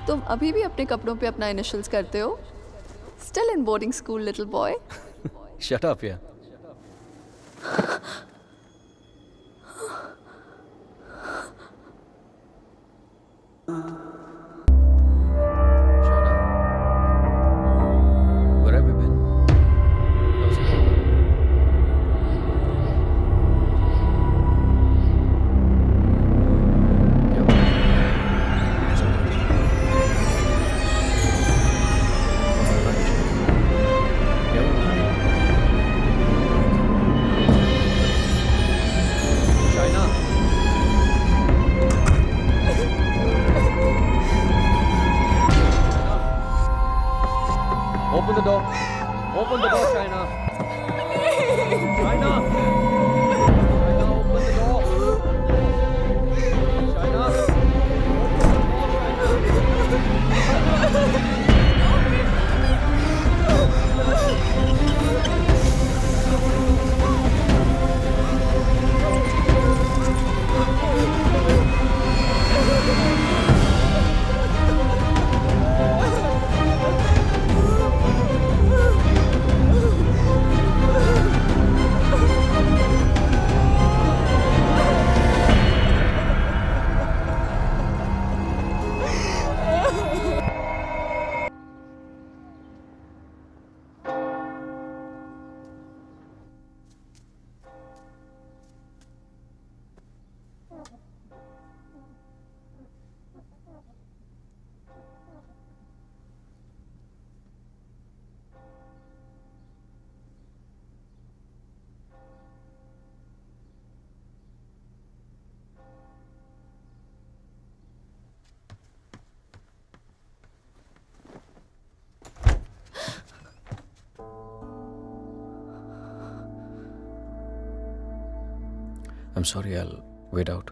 तुम अभी भी अपने कपड़ों पे अपना इनिशियल्स करते हो? Still in boarding school, little boy. Shut up, yeah. Where have you been? How's it going? Open the door. Open the door, Shaina. Shaina. Shaina, open the door. Shaina. I'm sorry, I'll wait out.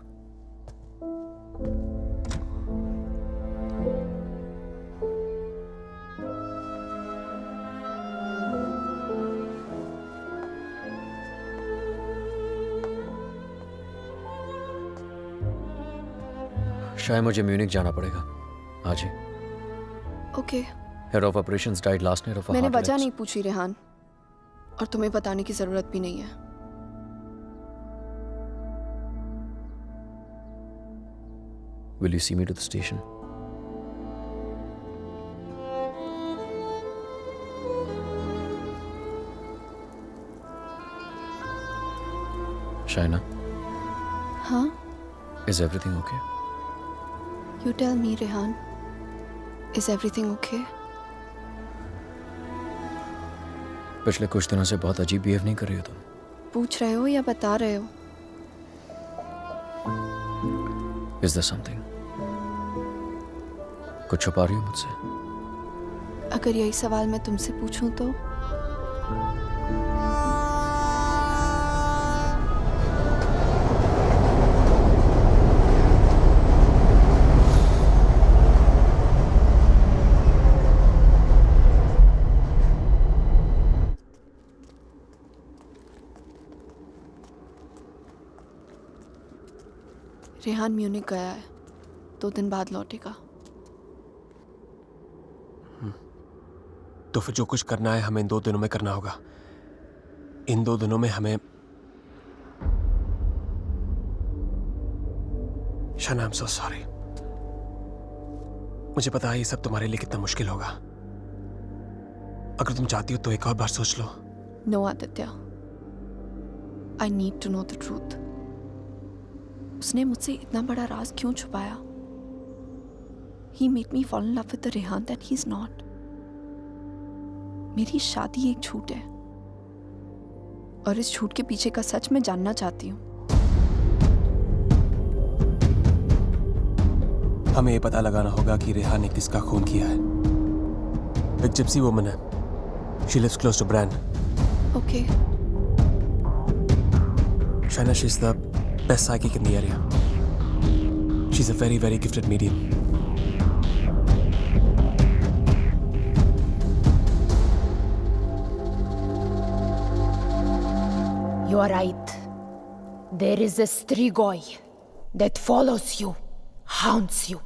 शायद मुझे Munich जाना पड़ेगा आज ही। Okay. Head of operations died last night of मैंने वजह नहीं पूछी रेहान, और तुम्हें बताने की जरूरत भी नहीं है। Will you see me to the station? Shaina, हाँ? is everything okay? You tell me, Rehan. Is everything okay? पिछले कुछ दिनों से बहुत अजीब बिहेव नहीं कर रही हो तुम। पूछ रहे हो या बता रहे हो? Is there something? कुछ छुपा रही हो मुझसे? अगर यही सवाल मैं तुमसे पूछूं तो? रेहान म्यूनिक गया है, 2 दिन बाद लौटेगा। तो फिर जो कुछ करना है हमें इन 2 दिनों में करना होगा। इन 2 दिनों में हमें शाना, आई एम सो सॉरी। मुझे पता है ये सब तुम्हारे लिए कितना मुश्किल होगा। अगर तुम चाहती हो तो एक और बार सोच लो। No Aditya, I need to know the truth. उसने मुझसे इतना बड़ा राज क्यों छुपाया? He made me fall in love with the Rehan that he's not. मेरी शादी एक झूठ है, और इस झूठ के पीछे का सच मैं जानना चाहती हूँ। हमें ये पता लगाना होगा कि रेहान ने किसका खून किया है। एक जिप्सी वुमन है। She lives close to Bran. Okay. Shaina, she's the best psychic in the area. She's a very, very gifted medium. You are right. There is a Strigoi that follows you, haunts you.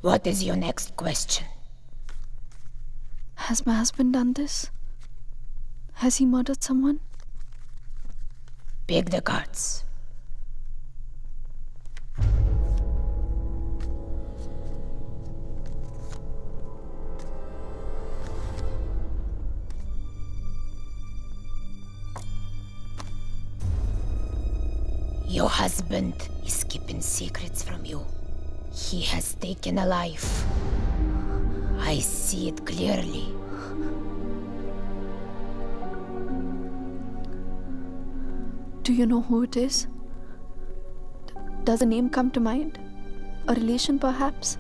What is your next question? Has my husband done this? Has he murdered someone? Pick the cards. Your husband is keeping secrets from you. He has taken a life. I see it clearly. Do you know who it is? Does a name come to mind? A relation, perhaps?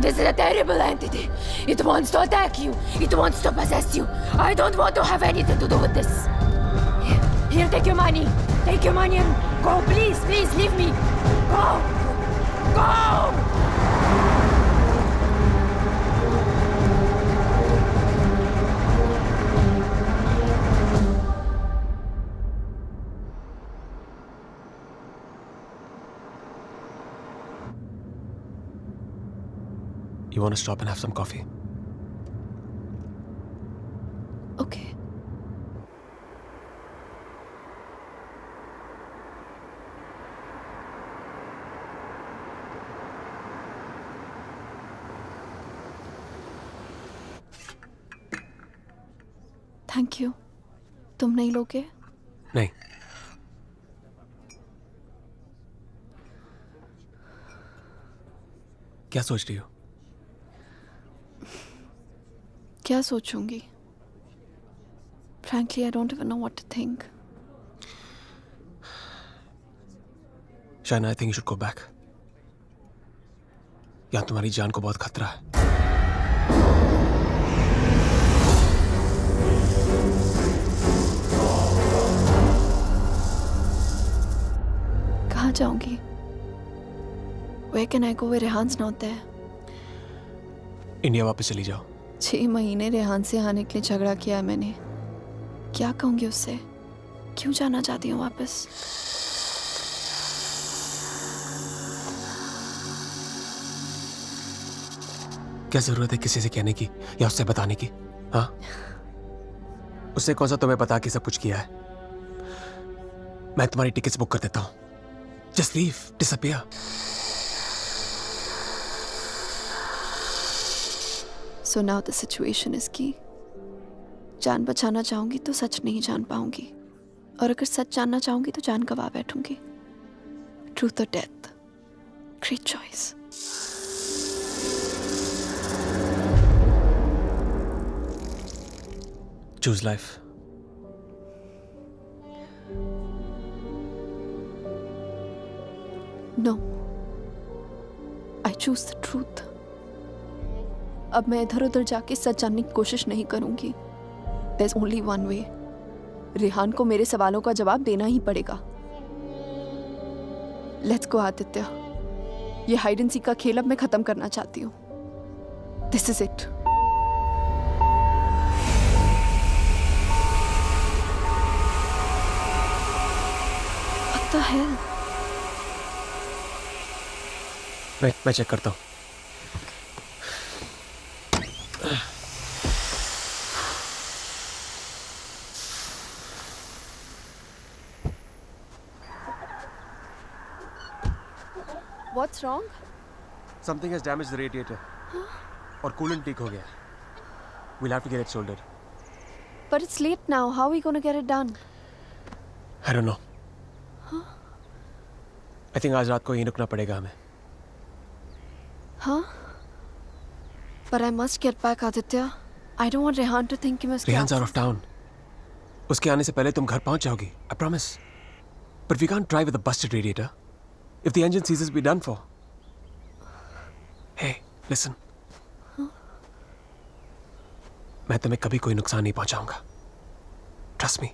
This is a terrible entity. It wants to attack you. It wants to possess you. I don't want to have anything to do with this. Here, take your money. Take your money and go. Please, please, leave me. Go. Go! You want to stop and have some coffee? Okay. Thank you. तुम नहीं लोगे? नहीं। क्या सोच रही हो? क्या सोचूंगी? Frankly, I don't even know what to think. Shaina, I think you should go back. यहाँ तुम्हारी जान को बहुत खतरा है. कहाँ जाऊंगी? Where can I go where रेहान's not there? India वापस चली जाओ. 6 महीने रेहान से आने के लिए झगड़ा किया है मैंने. क्या कहूंगी उससे? क्यों जाना चाहती हूँ वापस? क्या जरूरत है किसी से कहने की या उससे बताने की? हाँ, उससे कौन सा तुम्हें बता के सब कुछ किया है? मैं तुम्हारी टिकट्स बुक कर देता हूँ. Just leave, disappear. So now the situation is key. जान बचाना चाहूंगी तो सच नहीं जान पाऊंगी, और अगर सच जानना चाहूंगी तो जान गवा बैठूंगी. Truth or death? Great choice. Choose life. No. I choose the truth. अब मैं इधर उधर जाके सच जानने की कोशिश नहीं करूंगी. There's only one way. Rehan को मेरे सवालों का जवाब देना ही पड़ेगा. Let's go, Aditya. ये हाइड एंड सीक का खेल अब मैं खत्म करना चाहती हूँ. This is it. What the hell? मैं चेक करता हूँ. What's wrong? Something has damaged the radiator. और coolant leak हो गया. We'll have to get it soldered. But it's late now. How are we going to get it done? I don't know. I think आज रात को यहीं रुकना पड़ेगा हमें. Huh? But I must get back, Aditya. I don't want Rehan to think he must. Rehan's out of town. उसके आने से पहले तुम घर पहुंच जाओगी. I promise. But we can't drive with a busted radiator. If the engine seizes, we're done for. Hey, listen. मैं तुम्हें कभी कोई नुकसान नहीं पहुंचाऊंगा. Trust me.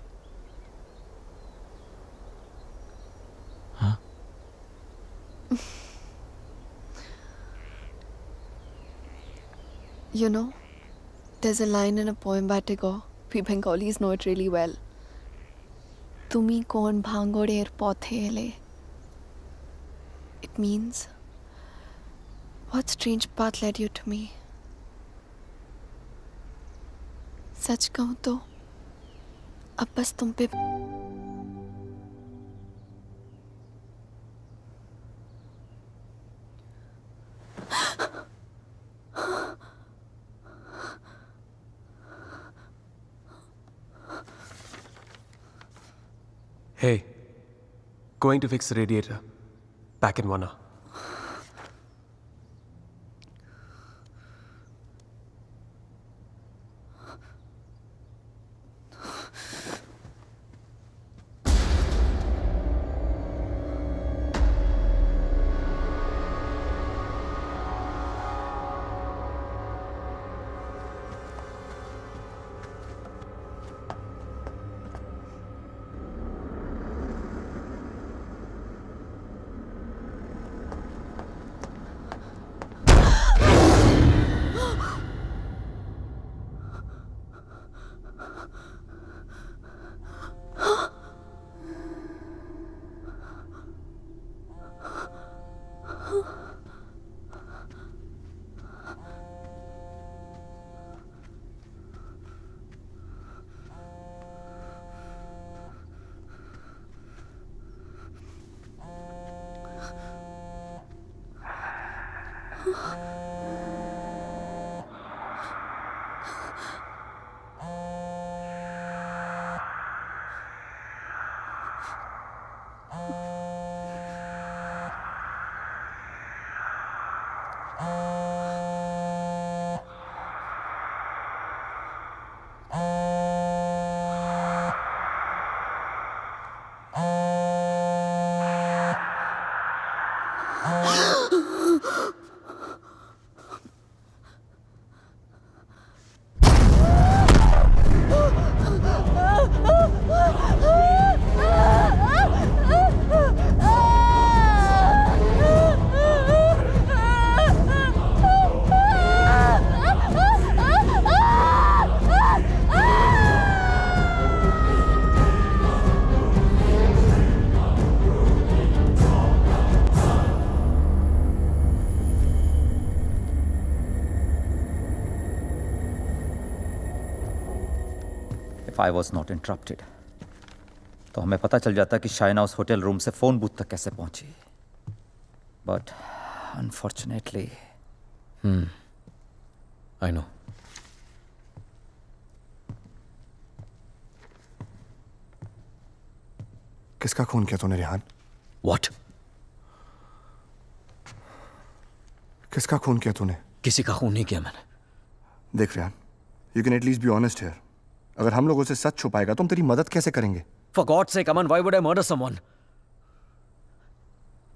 हाँ? You know, there's a line in a poem by Tagore. We Bengalis know it really well. Tumi kon bhangoder pothele. It means, what strange path led you to me? सच कहूं तो अब बस तुम पे Hey, going to fix the radiator. Back in 1 hour. if I was not interrupted, तो हमें पता चल जाता कि शाइना उस होटल रूम से फोन बूथ तक कैसे पहुंची. But unfortunately, I know. किसका खून किया तूने रिहान? What? किसका खून किया तूने? किसी का खून नहीं किया मैंने. देख Rihan, you can at least be honest here. अगर हम लोगों से सच छुपाएगा तो हम तेरी मदद कैसे करेंगे? For God's sake, Aman, why would I murder someone?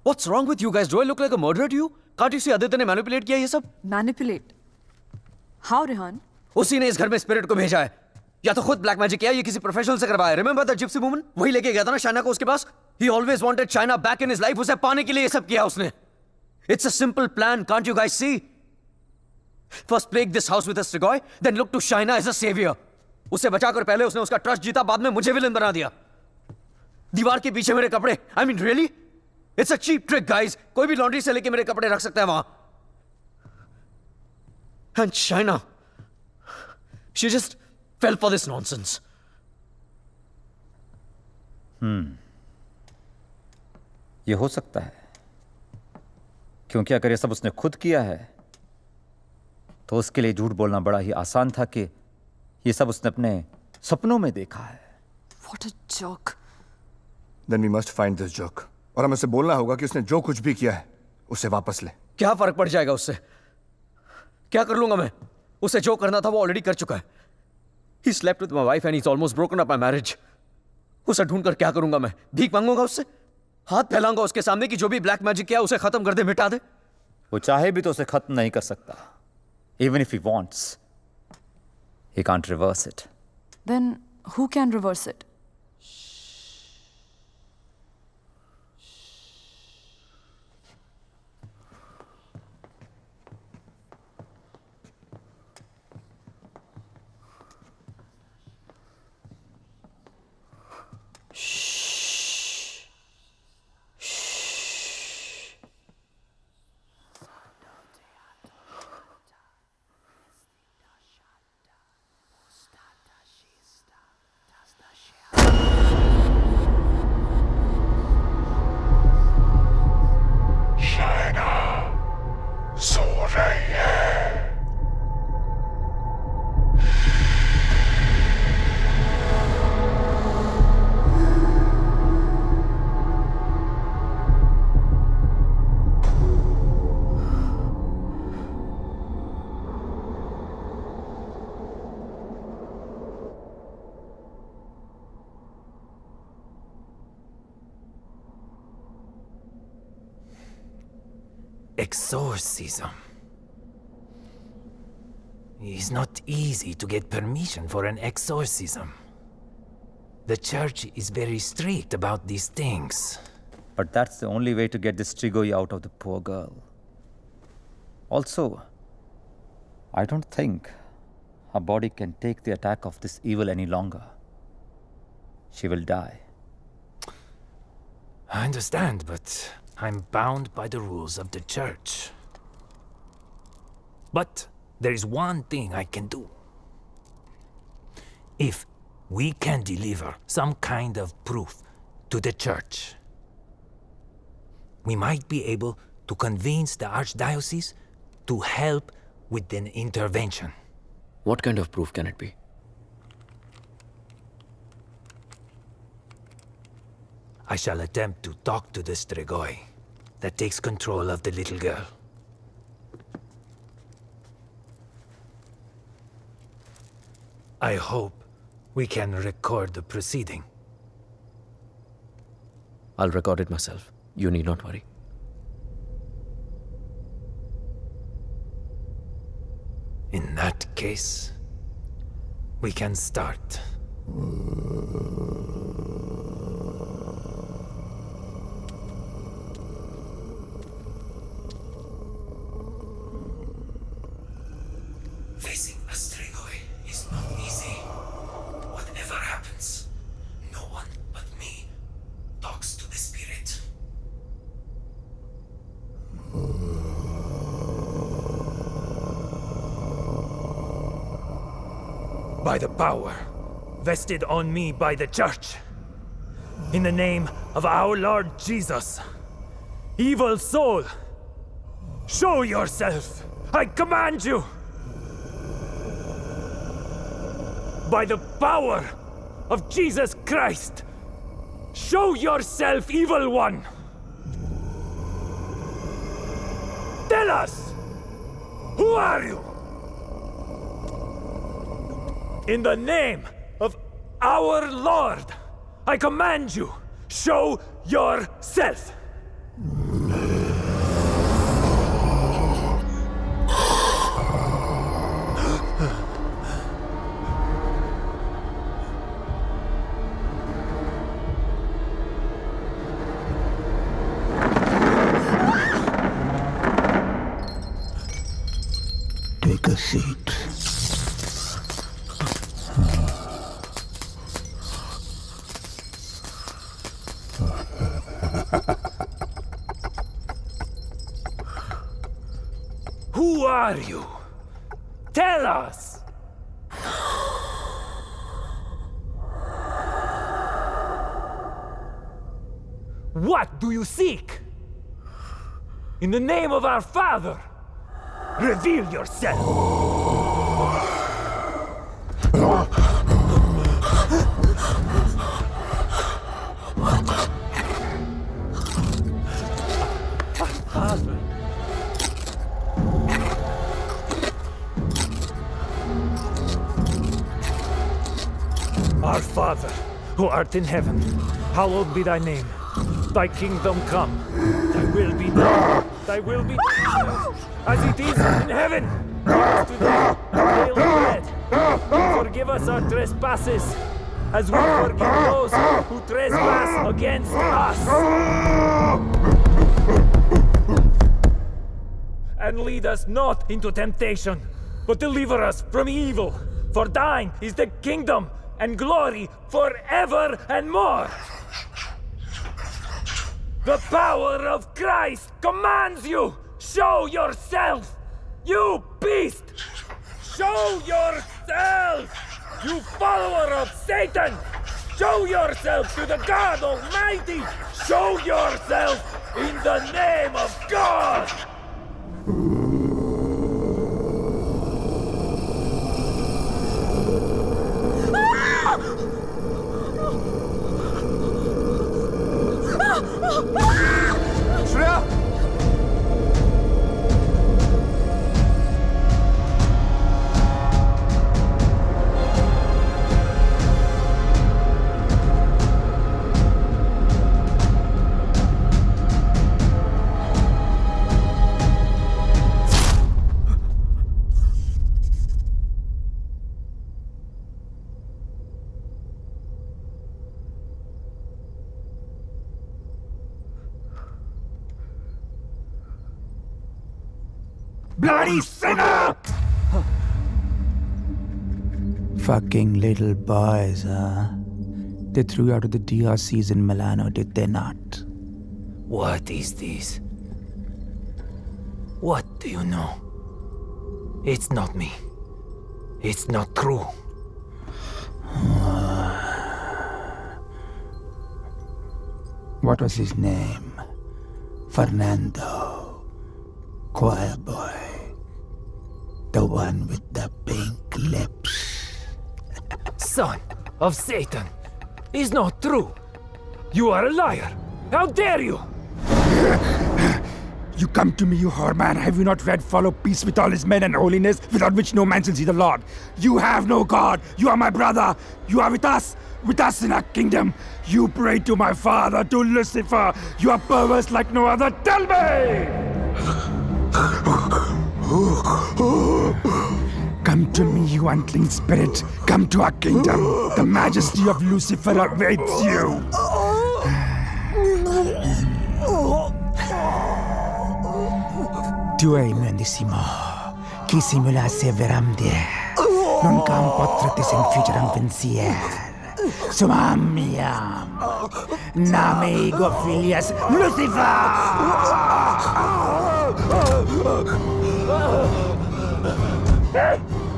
What's wrong with you guys? Do I look like a murderer to you? Can't you see Aditya ने manipulate किया ये सब? Manipulate? How, Rehan? उसी ने इस घर में स्पिरिट को भेजा है. या तो खुद ब्लैक मैजिक किया, ये किसी प्रोफेशनल से करवाया. Remember that gypsy woman? वही लेके गया था ना शाइना को उसके पास. He always wanted Shaina back in his life. उसे पाने के लिए ये सब किया उसने. It's a simple plan. Can't you guys see? First plague this house with a Strigoi, then look to Shaina as a savior. उसे बचाकर पहले उसने उसका ट्रस्ट जीता, बाद में मुझे विलन बना दिया. दीवार के पीछे मेरे कपड़े. I mean, really? It's a cheap trick, guys. कोई भी लॉन्ड्री से लेके मेरे कपड़े रख सकता है वहां. And Shaina, she just fell for this nonsense. ये हो सकता है, क्योंकि अगर ये सब उसने खुद किया है तो उसके लिए झूठ बोलना बड़ा ही आसान था कि ये सब उसने अपने सपनों में देखा है. What a joke. Then we must find this joke. और हमें उसे बोलना होगा कि उसने जो कुछ भी किया है उसे वापस ले. क्या फर्क पड़ जाएगा उससे? क्या कर लूंगा मैं? उसे जो करना था वो ऑलरेडी कर चुका है. He slept with my wife and he's almost broken up my marriage. उसे ढूंढकर क्या करूंगा मैं? भीख मांगूंगा उससे? हाथ फैलाऊंगा उसके सामने कि जो भी ब्लैक मैजिक किया उसे खत्म कर दे, मिटा दे? वो चाहे भी तो उसे खत्म नहीं कर सकता. Even if he wants, he can't reverse it. Then who can reverse it? Exorcism. It's not easy to get permission for an exorcism. The church is very strict about these things. But that's the only way to get this Strigoi out of the poor girl. Also, I don't think her body can take the attack of this evil any longer. She will die. I understand, but I'm bound by the rules of the church. But there is one thing I can do. If we can deliver some kind of proof to the church, we might be able to convince the archdiocese to help with an intervention. What kind of proof can it be? I shall attempt to talk to the Strigoi that takes control of the little girl. I hope we can record the proceeding. I'll record it myself. You need not worry. In that case, we can start. Facing a Strigoi is not easy. Whatever happens, no one but me talks to the spirit. By the power vested on me by the church. In the name of our Lord Jesus, evil soul, show yourself. I command you. By the power of Jesus Christ, show yourself, evil one. Tell us, who are you? In the name of our Lord, I command you, show yourself. Take a seat. Who are you? Tell us! What do you seek? In the name of our Father, reveal yourself! Our Father, who art in heaven, hallowed be thy name. Thy kingdom come. Thy will be done. Thy will be done as it is in heaven. Give us today our daily bread. And forgive us our trespasses, as we forgive those who trespass against us. And lead us not into temptation, but deliver us from evil. For thine is the kingdom and glory forever and more. The power of Christ commands you! Show yourself! You beast! Show yourself! You follower of Satan! Show yourself to the God Almighty! Show yourself in the name of God! Shreya! Bloody sinner! Fucking little boys, huh? They threw you out of the DRCs in Milano, did they not? What is this? What do you know? It's not me. It's not true. What was his name? Fernando. Choir boy. The one with the pink lips. Son of Satan! Is not true! You are a liar! How dare you! You come to me, you whoreman. Have you not read Follow Peace with all his men and holiness, without which no man shall see the Lord? You have no God. You are my brother. You are with us in our kingdom. You pray to my father, to Lucifer. You are perverse like no other. Tell me! Come to me, you unclean spirit. Come to our kingdom. The majesty of Lucifer awaits you. Tu hai mendissimo, chi simula severamdir, non cam potratis infugeram pensier. Sumamiam, name ego filias Lucifer!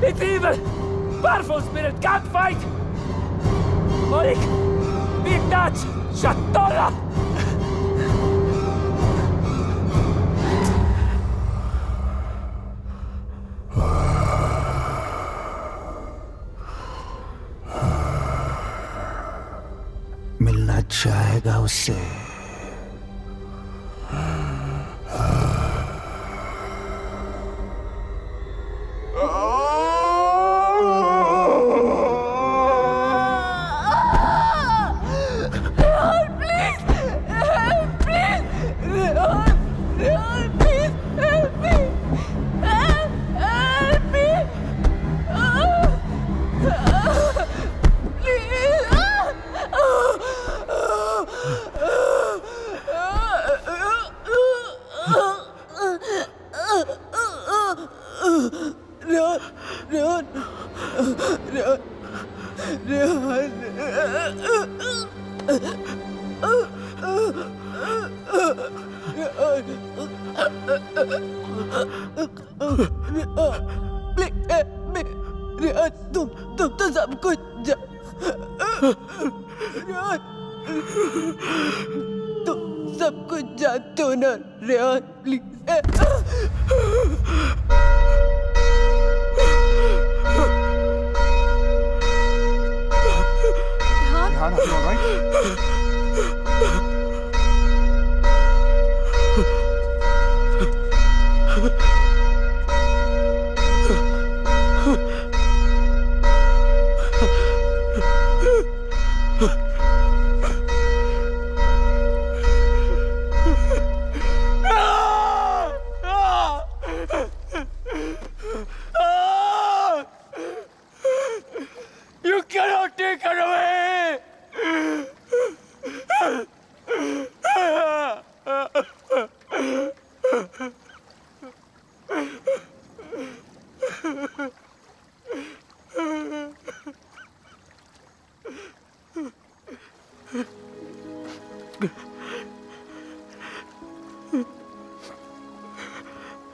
It's evil! Powerful spirit can't fight! Oleg! Ignat! Shatola! मिलना चाहेगा उससे. तुम तो सब कुछ तुम सब कुछ जानते हो ना Rehan, please. Rehan, are you all right? You cannot take her away!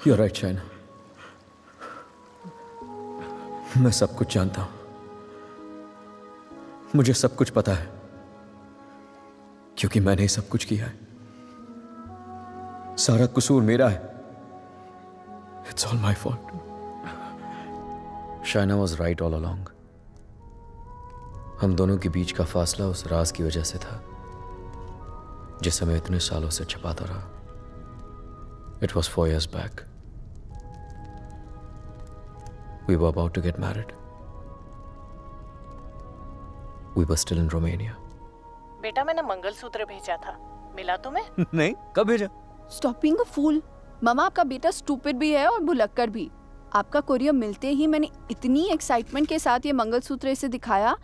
You're right, Shaina. मैं सब कुछ जानता हूं. मुझे सब कुछ पता है क्योंकि मैंने ही सब कुछ किया है. सारा कसूर मेरा है. It's all my fault. Shaina was right all along. हम दोनों के बीच का फासला उस राज की वजह से था जिसे मैं इतने सालों से छिपाता रहा. It was 4 years back. We were about to get married. We were still in Romania. बेटा मैंने मंगलसूत्र भेजा था, मिला तुम्हें? नहीं, कब भेजा? Stop being a fool. मामा आपका बेटा स्टूपिड भी है और भुलक्कड़ भी. आपका कोरियर मिलते ही मैंने इतनी एक्साइटमेंट के साथ ये मंगलसूत्र इसे दिखाया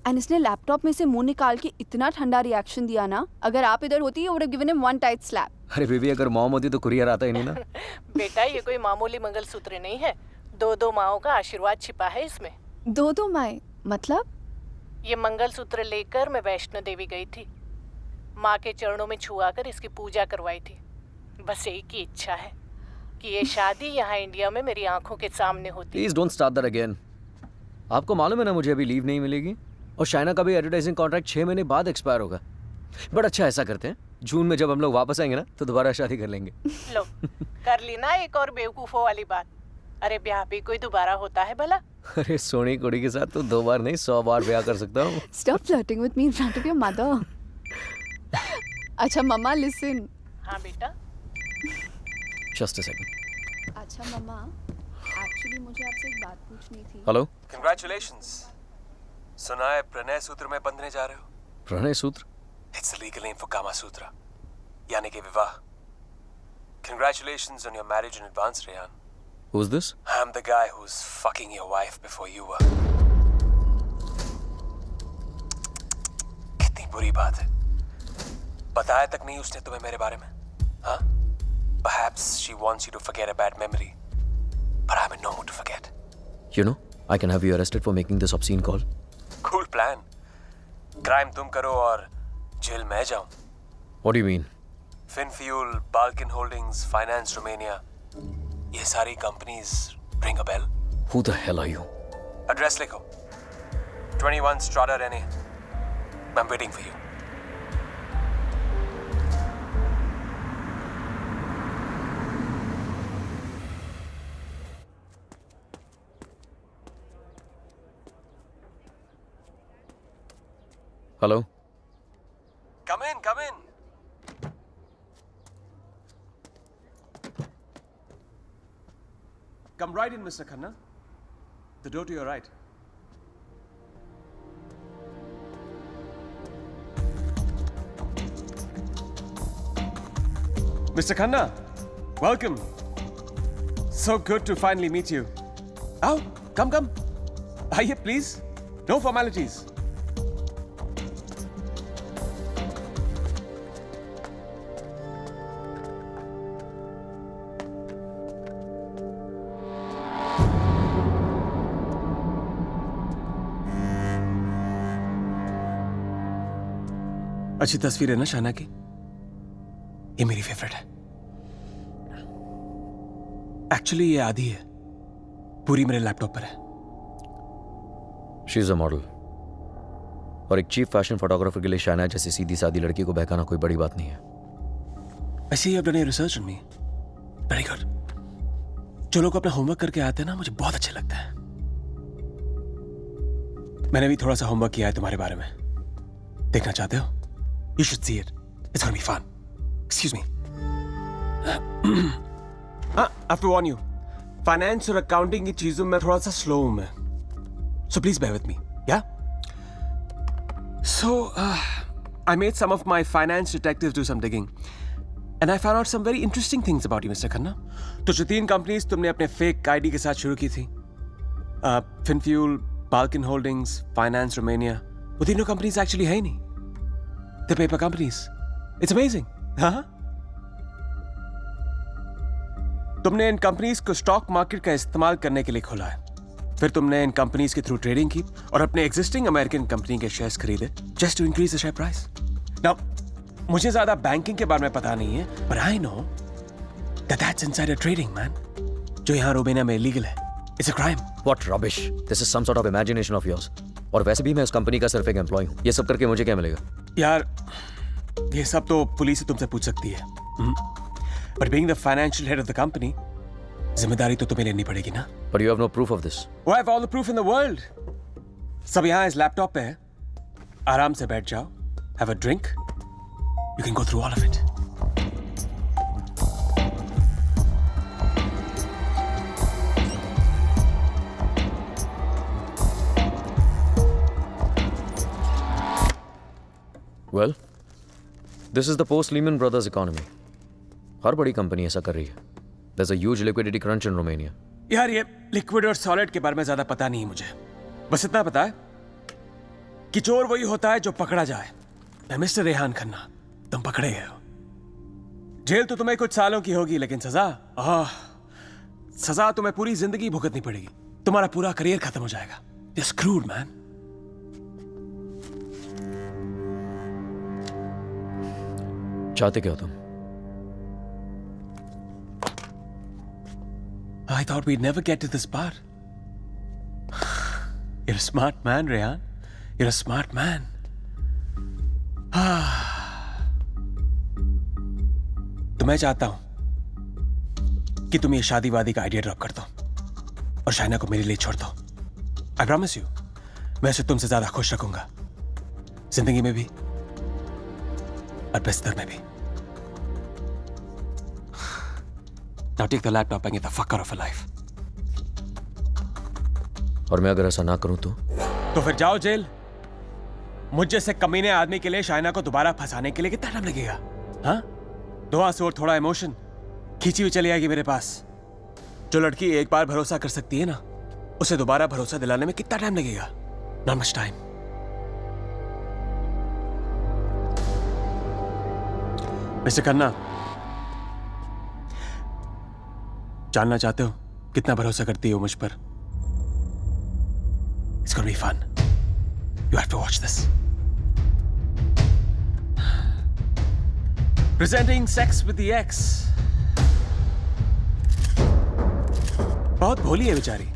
एंड इसने लैपटॉप में से मुंह निकाल के इतना ठंडा रिएक्शन दिया ना. अगर आप इधर होती you would have given him one tight slap. अरे बेबी, अगर मॉम होती तो कुरियर आता ही नहीं ना. बेटा ये कोई मामूली मंगलसूत्र नहीं है. 2 माओं का आशीर्वाद छिपा है इसमें. 2 माएं मतलब? ये मंगलसूत्र लेकर मैं वैष्णो देवी गई थी. माँ के चरणों में छुआ कर इसकी पूजा करवाई थी. बस एक ही इच्छा है कि ये शादी यहाँ इंडिया में मेरी आंखों के सामने होती. Please don't start that again. आपको मालूम है ना मुझे अभी लीव नहीं मिलेगी और शाइना का भी एडवर्टाइजिंग कॉन्ट्रैक्ट 6 महीने बाद एक्सपायर होगा. बट अच्छा, ऐसा करते हैं जून में जब हम लोग वापस आएंगे ना तो दोबारा शादी कर लेंगे. लो कर ली ना एक और बेवकूफों वाली बात. अरे ब्याह भी कोई दोबारा होता है भला? अरे सोनी कुड़ी के साथ तो 2 बार नहीं 100 बार ब्याह कर सकता हूँ. Stop flirting with me in front of your mother. अच्छा मम्मा listen. हाँ बेटा. Just a second. अच्छा मम्मा, एक्चुअली मुझे आपसे एक बात पूछनी थी. हेलो. Congratulations. सुना है प्रणय सूत्र में बंधने जा रहे हो? प्रणय सूत्र? It's the legal name for Kama Sutra. यानी कि विवाह. Congratulations on your marriage in advance, Rehan. Who's this? I'm the guy who's fucking your wife before you were. कितनी बुरी बात है. बताया तक नहीं उसने तुम्हें मेरे बारे में. हाँ? Perhaps she wants you to forget a bad memory. But I'm in no mood to forget. You know, I can have you arrested for making this obscene call. Cool plan. Crime तुम करो और jail मैं जाऊं. What do you mean? Finfuel, Balkan Holdings, Finance Romania. ये सारी companies ring a bell? Who the hell are you? Address लिखो. 21 Strada Rene. I'm waiting for you. Hello? Come in, come in. Come right in, Mr. Khanna. The door to your right. Mr. Khanna, welcome. So good to finally meet you. Oh, come. Aye, please. No formalities. अच्छी तस्वीर है ना शाना की? ये मेरी favourite है। Actually ये आधी है, पूरी मेरे लैपटॉप पर है। शी इज अ मॉडल, और एक चीफ फैशन फोटोग्राफर के लिए शाना जैसी सीधी सादी लड़की को बहकाना कोई बड़ी बात नहीं है। I see you have done your research on me. Very good. जो लोग अपना होमवर्क करके आते हैं ना, मुझे बहुत अच्छे लगता है। मैंने भी थोड़ा सा होमवर्क किया है तुम्हारे बारे में। देखना चाहते हो? You should see it. It's gonna be fun. Excuse me. I have to warn you. Finance और accounting की चीजों में थोड़ा सा slow हूं मैं. So please bear with me. Yeah? So, I made some of my finance detectives do some digging. And I found out some very interesting things about you, Mr. Khanna. तो जो 3 companies तुमने अपने fake ID के साथ शुरू की थी, FinFuel, Balkan Holdings, Finance Romania, वो तीनों कंपनीज एक्चुअली है ही नहीं. The paper companies. It's amazing. हाँ? तुमने इन कंपनीज को स्टॉक मार्केट का इस्तेमाल करने के लिए खोला है. फिर तुमने इन कंपनीज के थ्रू ट्रेडिंग की और अपने एग्जिस्टिंग अमेरिकन कंपनी के शेयर्स खरीदे just to increase the share price. Now मुझे ज्यादा बैंकिंग के बारे में पता नहीं है, but I know that that's insider trading, man. जो यहाँ रोमेनिया में इलीगल है. It's a crime. What rubbish. This is some sort of imagination of yours. और वैसे भी मैं उस कंपनी का सिर्फ एक एम्प्लॉय हूँ. ये सब करके मुझे क्या मिलेगा? यार, ये सब तो पुलिस ही तुमसे पूछ सकती है. But being the financial head of the company, जिम्मेदारी तो तुम्हें लेनी पड़ेगी ना. But you have no proof of this. Oh, I have all the proof in the world. सब यहाँ इस लैपटॉप पे है. आराम से बैठ जाओ. Have a drink. You can go through all of it. Well, this is the post-Lehman Brothers economy. हर बड़ी कंपनी ऐसा कर रही है. There's a huge liquidity crunch in Romania. यार, ये लिक्विड और सॉलिड के बारे में ज्यादा पता नहीं है मुझे. बस इतना पता है कि चोर वही होता है जो पकड़ा जाए. मिस्टर रेहान खन्ना, तुम पकड़े गए हो. जेल तो तुम्हें कुछ सालों की होगी, लेकिन सजा तुम्हें पूरी जिंदगी भुगतनी पड़ेगी. तुम्हारा पूरा करियर खत्म हो जाएगा. You're screwed, man. चाहते क्या हो तुम? I thought we'd never get to this part. You're a smart man, Rehan. You're a smart man. तो मैं चाहता हूं कि तुम ये शादी वादी का आइडिया ड्रॉप कर दो और शाइना को मेरे लिए छोड़ दो. I promise you, मैं उसे तुमसे ज्यादा खुश रखूंगा, जिंदगी में भी और बिस्तर में भी. Now take the laptop and get the fuck out of her life. और मैं अगर ऐसा ना करूं तो फिर जाओ जेल. मुझ जैसे कमीने आदमी के लिए शाइना को दोबारा फंसाने के लिए कितना टाइम लगेगा? हाँ? 2 आंसू और थोड़ा इमोशन खींची हुई चली आएगी मेरे पास. जो लड़की एक बार भरोसा कर सकती है ना, उसे दोबारा भरोसा दिलाने में कितना टाइम लगेगा? Not much time. Mister Khanna, जानना चाहते हो कितना भरोसा करती हो मुझ पर? It's gonna be fun. You have to watch this. Presenting Sex with the Ex. बहुत भोली है बेचारी.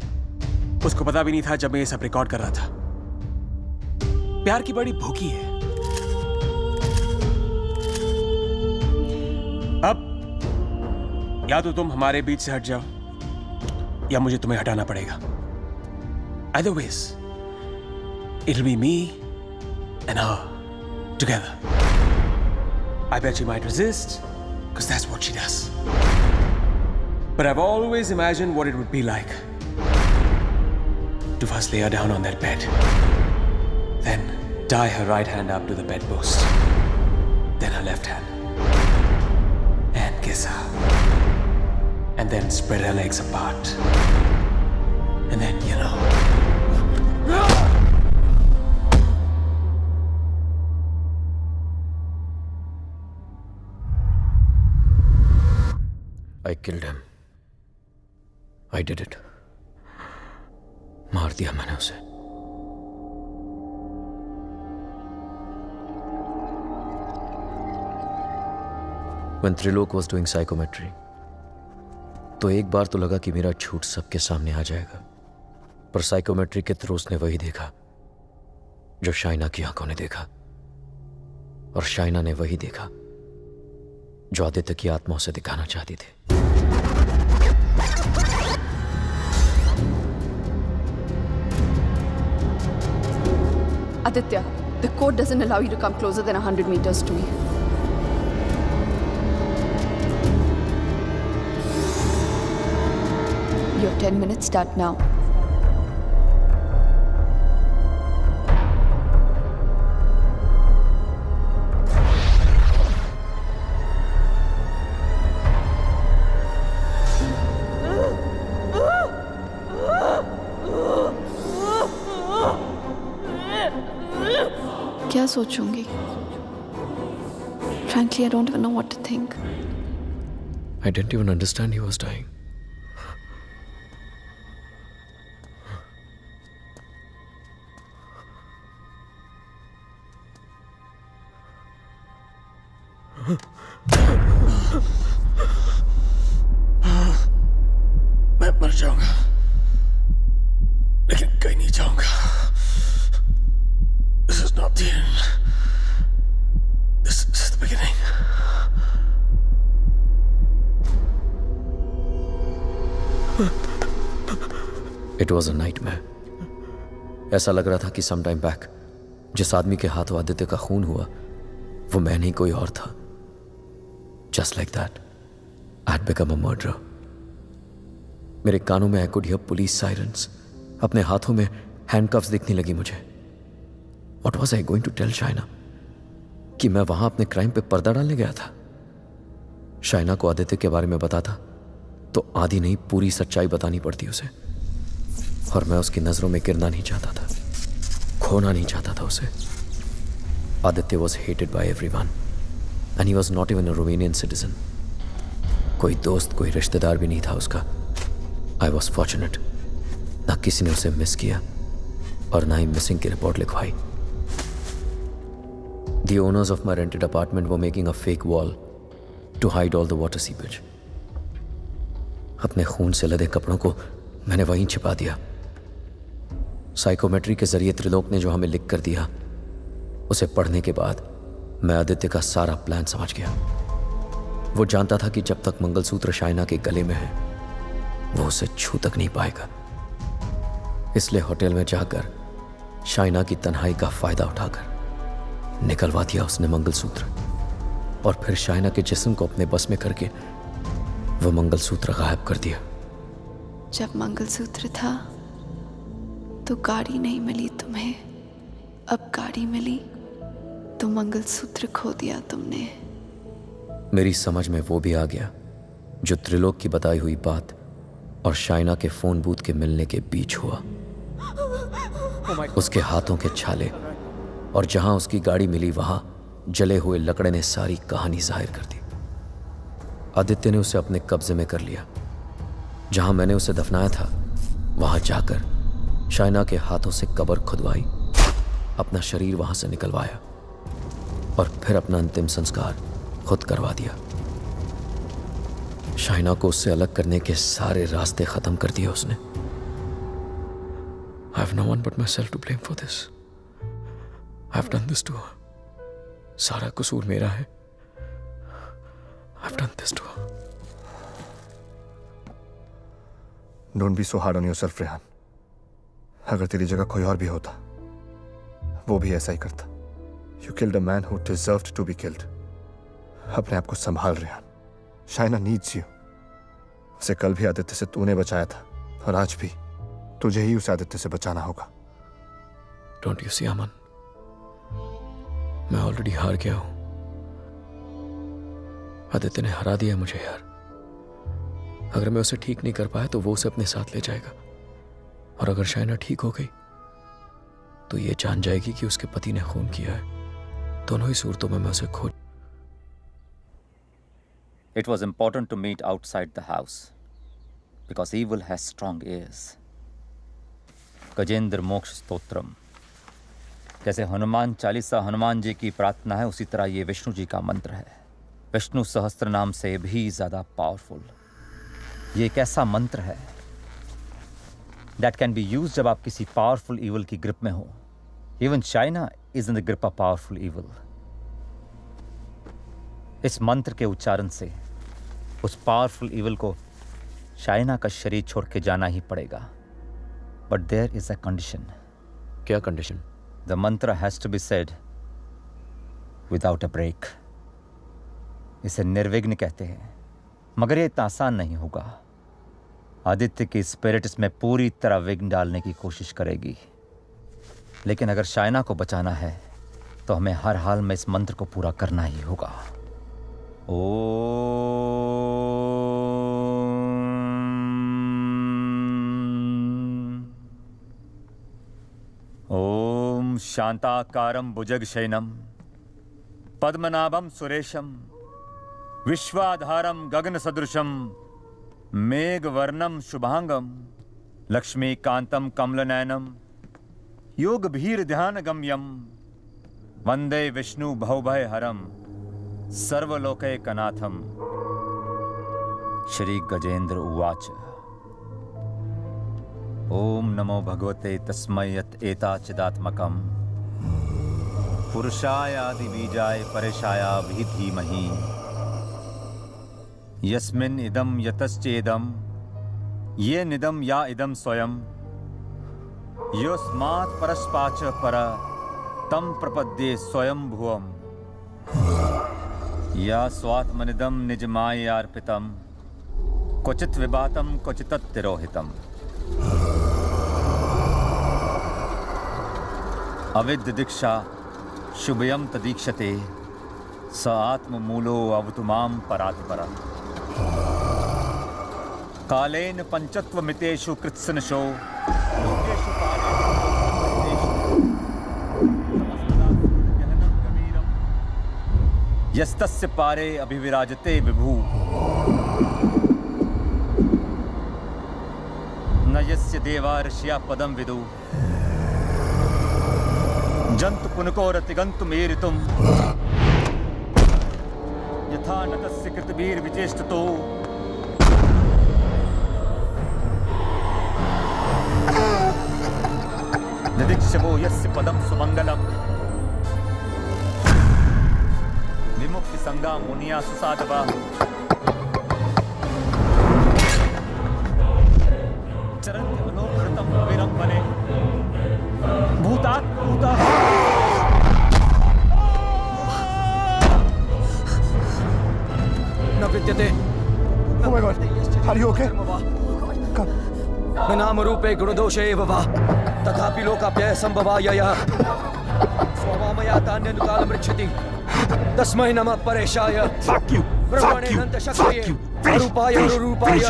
उसको पता भी नहीं था जब मैं ये सब रिकॉर्ड कर रहा था. प्यार की बड़ी भूखी है. अब या तो तुम हमारे बीच से हट जाओ या मुझे तुम्हें हटाना पड़ेगा. Otherwise, it'll be me and her together. I bet she might resist, because that's what she does. But I've always imagined what it would be like to first lay her down on that bed, then tie her right hand up to the bedpost, then her left hand, and kiss her, and then spread her legs apart, and then, you know. I killed him. I did it. मार दिया मैंने उसे. When Trilok was doing psychometry, तो एक बार तो लगा कि मेरा झूठ सबके सामने आ जाएगा, पर साइकोमेट्री के थ्रू उसने वही देखा जो शाइना की आंखों ने देखा, और शाइना ने वही देखा जो आदित्य की आत्मा उसे दिखाना चाहती थी. Aditya, the code doesn't allow you to come closer than 100 meters to me. You have 10 minutes, start now. क्या सोचूंगी? Frankly, I don't even know what to think. I didn't even understand he was dying. मैं मर जाऊंगा, लेकिन कहीं नहीं जाऊंगा. This is not the end. This is the beginning. It was a nightmare. ऐसा लग रहा था कि some time back जिस आदमी के हाथों आदित्य का खून हुआ वो मैं नहीं कोई और था. Just like that, I had become a murderer. मेरे कानों में I could hear police sirens. अपने हाथों में handcuffs दिखने लगी मुझे. What was I going to tell Shaina? कि मैं वहां अपने क्राइम पे पर्दा डालने गया था. शाइना को आदित्य के बारे में बताता तो आधी नहीं पूरी सच्चाई बतानी पड़ती उसे, और मैं उसकी नजरों में गिरना नहीं चाहता था, खोना नहीं चाहता था उसे. Aditya was hated by everyone and he was not even a Romanian citizen. कोई दोस्त कोई रिश्तेदार भी नहीं था उसका. I was fortunate. ना किसी ने उसे मिस किया और ना ही मिसिंग की रिपोर्ट लिखवाई. The owners of my rented apartment were making a fake wall to hide all the water seepage. अपने खून से लदे कपड़ों को मैंने वहीं छिपा दिया. साइकोमेट्री के जरिए त्रिलोक ने जो हमें लिख कर दिया उसे पढ़ने के बाद मैं आदित्य का सारा प्लान समझ गया. वो जानता था कि जब तक मंगलसूत्र शाइना के गले में है वो उसे छू तक नहीं पाएगा. इसलिए होटल में जाकर शाइना की तन्हाई का फायदा उठाकर निकलवा दिया उसने मंगलसूत्र, और फिर शाइना के जिस्म को अपने बस में करके वो मंगलसूत्र गायब कर दिया. जब मंगलसूत्र था तो गाड़ी नहीं मिली तुम्हें, अब गाड़ी मिली तो मंगलसूत्र खो दिया तुमने. मेरी समझ में वो भी आ गया जो त्रिलोक की बताई हुई बात और शाइना के फोन बूथ के मिलने के बीच हुआ. उसके हाथों के छाले और जहां उसकी गाड़ी मिली वहां जले हुए लकड़े ने सारी कहानी जाहिर कर दी. आदित्य ने उसे अपने कब्जे में कर लिया. जहां मैंने उसे दफनाया था वहां जाकर शाइना के हाथों से कब्र खुदवाई, अपना शरीर वहां से निकलवाया और फिर अपना अंतिम संस्कार खुद करवा दिया. शाइना को उससे अलग करने के सारे रास्ते खत्म कर दिए उसने. I have no one but myself to blame for this. I have done this to her. सारा कसूर मेरा है. I've done this to her. Don't be so hard on yourself, Rehan. अगर तेरी जगह कोई और भी होता, वो भी ऐसा ही करता. You killed a man who deserved to be killed. अपने आप को संभाल, रेहान. Shaina needs you. उसे कल भी आदित्य से तूने बचाया था, और आज भी तुझे ही उसे आदित्य से बचाना होगा. Don't you see, अमन? मैं ऑलरेडी हार गया हूं. आदित्य ने हरा दिया मुझे यार. अगर मैं उसे ठीक नहीं कर पाया तो वो उसे अपने साथ ले जाएगा, और अगर शाइना ठीक हो गई तो ये जान जाएगी कि उसके पति ने खून किया है. दोनों ही सूरतों में मैं उसे खो. It was important to meet outside the house because evil has strong ears. Gajendra मोक्ष स्तोत्रम. जैसे हनुमान चालीसा हनुमान जी की प्रार्थना है, उसी तरह ये विष्णु जी का मंत्र है. विष्णु सहस्त्र नाम से भी ज्यादा पावरफुल. ये एक ऐसा मंत्र है that can be used जब आप किसी पावरफुल evil की ग्रिप में हो. Even Shaina is in the grip of powerful evil. इस मंत्र के उच्चारण से उस पावरफुल evil को शाइना का शरीर छोड़ के जाना ही पड़ेगा. But there is a condition. क्या condition? The mantra has to be said without a break. इसे निर्विघ्न कहते हैं, मगर ये इतना आसान नहीं होगा. आदित्य की स्पिरिट इसमें पूरी तरह विघ्न डालने की कोशिश करेगी, लेकिन अगर शाइना को बचाना है तो हमें हर हाल में इस मंत्र को पूरा करना ही होगा. ओम शांताकारं भुजगशयनं पद्मनाभं सुरेशं विश्वाधारं गगनसदृशं मेघवर्णं शुभांगं लक्ष्मीकान्तं कमलनयनं योगभीर्ध्यानगम्यं वंदे विष्णु भवभयहरं सर्वलोकैकनाथं. श्री गजेंद्र उवाच. ओम नमो भगवते तस्मै यत् एताचिदात्मकं पुरुषाय आदिबीजाय परेशाय धीमहि यस्मिन् इदं यतश्चेदं ये निदं या इदं स्वयं योस्मात् परस्पाच पर तं प्रपद्ये स्वयं भुवम् या स्वात्मनिदं निजमायार्पितं क्वचित् विभातं क्वचित्तिरोहितम्. अविद्य दीक्षा शुभयं तदीक्षते स आत्ममूलो अवतु मां परात्परम्. कालेन पंचत्वमितेषु कृत्सनशो लोकेषु यस्तस्य पारे अभिविराजते विभु न यस्य देवा ऋषिया पदं विदु जंतु पुनकोरतिगन्तुमेरितुम् यथा नतस्य कृतवीर्विचेष्टतो निदीक्षवो यस्य पदं सुमंगलम् विमुक्ति संगा मुनिया सुसाधवा चरन्ति अनोकृतं वीरं वने भूतात् भूतः. न विद्यते. Oh my God. Are you okay? न नाम रूपे गुणदोषे एव वा तथापि लोकाप्यय संभवाय यः स्वभावमया तान्यनुकालं रक्षति तस्मै नमः परेशाय. Fuck you. Fuck you. Fuck you. अरूपाय अरूपाय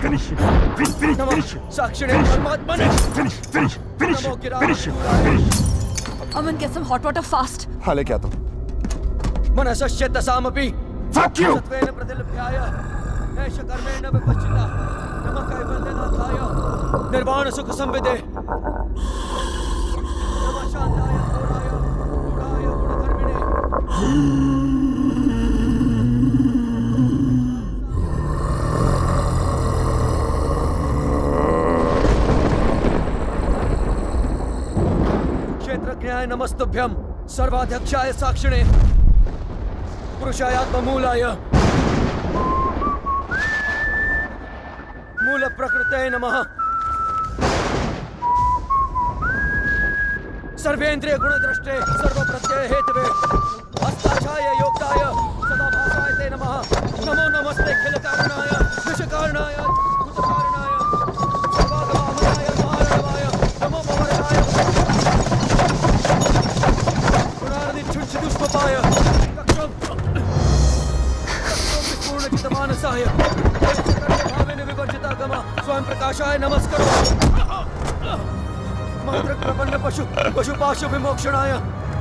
Finish. साक्षिणे परमात्मने. Aman, get some hot water fast. हाँ लेके आता हूँ. मनसस्य तसामपि. Fuck you. सत्वेन प्रतिलभ्याय ऐष कर्मेण विपश्चिता नमः कैवल्यनाथाय निर्वाण सुख संविदे नमः शांताय घोराय गुणाय गुणधर्मिणे. क्षेत्रज्ञाय नमस्तुभ्यं सर्वाध्यक्षाय साक्षिणे तत्पुरुषायात्ममूलाय मूलप्रकृतये नमः सर्वेन्द्रिय गुणद्रष्टे सर्वप्रत्यय हेतवे अस्ताक्षाय योक्ताय सदाभासाय ते नमः नमो नमस्ते खिलकारणाय विषकारणाय भूतकारणाय सर्वागमामनाय महारणवाय नमो भवरणाय गुणार्निच्छुञ्छिदुष्पपाय पूर्णचितमानसाय भावेन विवर्जितागम स्वयं प्रकाशाय नमस्करो मंत्र प्रपन्न पशुपाशु विमोक्षणाय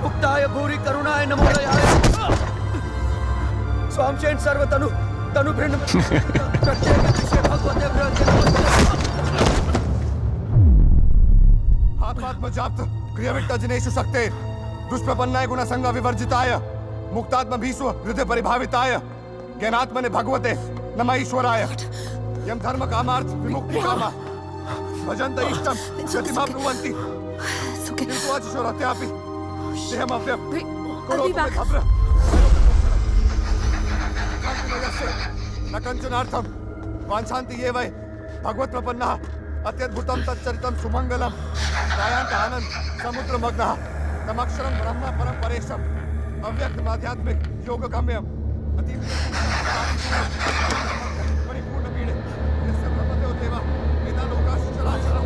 मुक्ताय भूरि करुणाय नमोदयाय स्वामचेन सर्वतनु तनु भृन्न प्रत्येक विषय भगवते भ्रते आत्मात्मजाप्त क्रियाविट्ट जनेषु शक्ते दुष्प्रपन्नाय गुणसंग विवर्जिताय मुक्तात्म भीष्व हृदय परिभाविताय ज्ञानात्मने भगवते नमः ईश्वराय यम धर्म कामार्थ विमुक्ति कामा भजन्त इष्टम गतिमा ब्रुवन्ति किन्तु अचिशोरत्यापि देहमव्यं करोतु मे भद्र न कंचनार्थं वाञ्छन्ति ये वै भगवत्प्रपन्नः अत्यद्भुतं तच्चरितं सुमङ्गलं त्रायान्त आनन्द समुद्रमग्नः तमक्षरं ब्रह्म परं परेशम् अव्यक्तमाध्यात्मिक योगगम्यम् परिपूर्णपीडे यस्य ब्रह्मदेव देवा वेदालोकाश्च चराचरं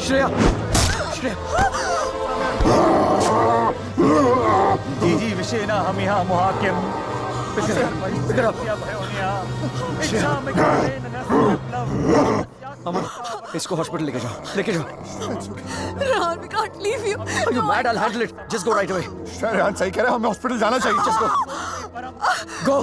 श्रेया श्रेया जीजी विषेण हम यहाँ मोहाक्यम अमन इसको हॉस्पिटल लेके जाओ Rehan, we can't leave you. Are you mad? I'll handle it. Just go right away. Rehan सही कह रहे हैं, हमें हॉस्पिटल जाना चाहिए. Just go. Go.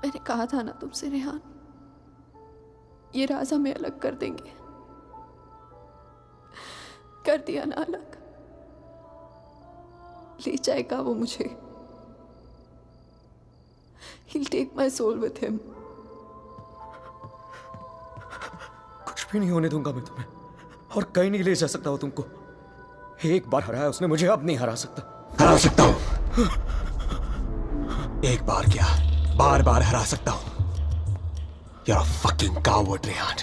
मैंने कहा था ना तुमसे रेहान, ये राज हमें अलग कर देंगे. कर दिया ना अलग. ले जाएगा वो मुझे. He'll take my soul with him. कुछ भी नहीं होने दूंगा मैं तुम्हें, और कहीं नहीं ले जा सकता हूं तुमको. एक बार हराया उसने मुझे, अब नहीं हरा सकता. हरा सकता हूं. एक बार क्या, बार बार हरा सकता हूं. You're a fucking coward, Rehan.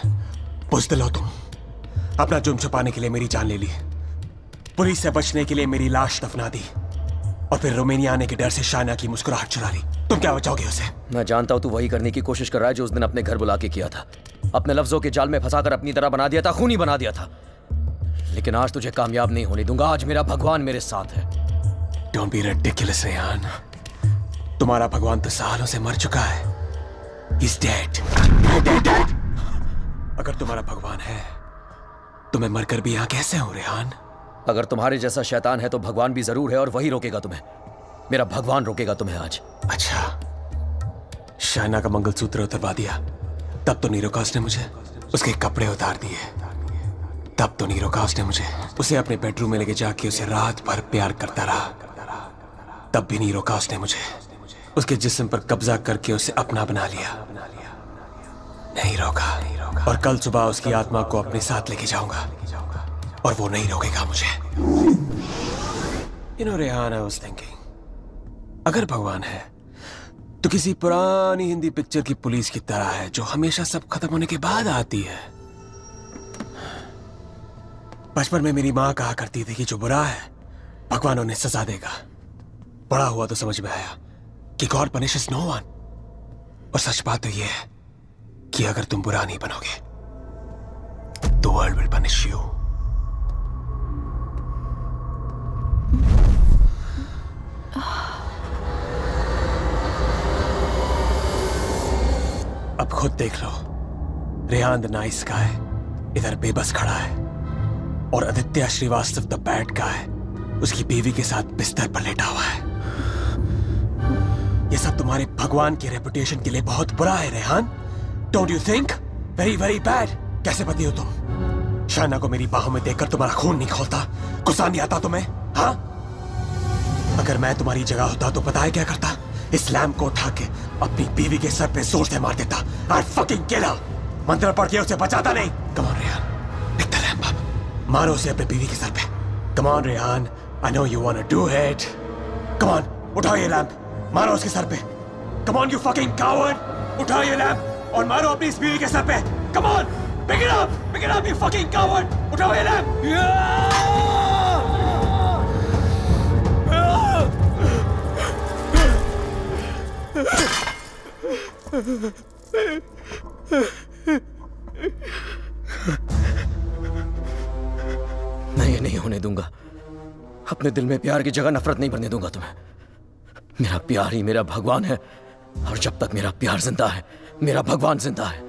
बुज़दिल हो तुम. अपना जुर्म छुपाने के लिए मेरी जान ले ली, पुलिस से बचने के लिए मेरी लाश दफना दी, और फिर रोमानिया आने के डर से शाइना की मुस्कुराहट चुरा ली. तुम क्या बचाओगे उसे? मैं जानता हूं तू वही करने की कोशिश कर रहा है जो उस दिन अपने घर बुला के किया था. अपने लफ्जों के जाल में फंसाकर अपनी तरह बना दिया था, खूनी बना दिया था. लेकिन आज तुझे कामयाब नहीं होने दूंगा. आज मेरा भगवान मेरे साथ है. Don't be ridiculous, Rehan. तुम्हारा भगवान तो सालों से मर चुका है. He's dead. Dead. अगर तुम्हारा भगवान है तो मैं मरकर भी यहाँ कैसे हूँ, रेहान? अगर तुम्हारे जैसा शैतान है तो भगवान भी जरूर है, और वही रोकेगा तुम्हें. मेरा भगवान रोकेगा तुम्हें आज. अच्छा, शाइना का मंगलसूत्र उतरवा दिया, तब तो नीरोकास ने मुझे उसके कपड़े उतार दिए. तब तो नीरोकास ने मुझे उसे अपने बेडरूम में लेके जाके उसे रात भर प्यार करता रहा. तब भी नीरोकास ने मुझे उसके जिस्म पर कब्जा करके उसे अपना बना लिया. नहीं रोका. और कल सुबह उसकी आत्मा को अपने साथ लेके जाऊंगा, और वो नहीं रोकेगा मुझे. You know, Rehan, I was thinking, अगर भगवान है तो किसी पुरानी हिंदी पिक्चर की पुलिस की तरह है, जो हमेशा सब खत्म होने के बाद आती है. बचपन में मेरी माँ कहा करती थी कि जो बुरा है भगवान उन्हें सजा देगा. बड़ा हुआ तो समझ में आया कि गॉड पनिशेस नो वन. और सच बात तो ये है कि अगर तुम बुरा नहीं बनोगे तो वर्ल्ड विल पनिश यू। अब खुद देख लो, रेहान द नाइस गाय इधर बेबस खड़ा है और Aditya Srivastava the bad guy उसकी बीवी के साथ बिस्तर पर लेटा हुआ है। ये सब तुम्हारे भगवान की रेपुटेशन के लिए बहुत बुरा है Rehan. Don't you think? Very very bad. कैसे पति हो तुम? शाना को मेरी बाहों में देखकर तुम्हारा खून नहीं खोलता? गुस्सा नहीं आता तुम्हें? हाँ, अगर मैं तुम्हारी जगह होता तो पता है क्या करता? इस लैम्प को उठा के अपनी बीवी के सर पे जोर से मार देता। I'd fucking kill her। मंत्र पढ़ के उसे बचाता नहीं। Come on Rehan, pick the lamp up। मारो उसे अपने बीवी के सर पे। Come on Rehan, I know you wanna do it। Come on, उठाओ ये लैम्प, मारो उसके सर पे। Come on you fucking coward, उठाओ ये लैम्प और मारो अपनी इस बीवी के सर पे। Come on, pick it up you fucking coward, उठाओ ये लैम्प। मैं ये नहीं होने दूंगा। अपने दिल में प्यार की जगह नफरत नहीं भरने दूंगा तुम्हें। मेरा प्यार ही मेरा भगवान है और जब तक मेरा प्यार जिंदा है मेरा भगवान जिंदा है।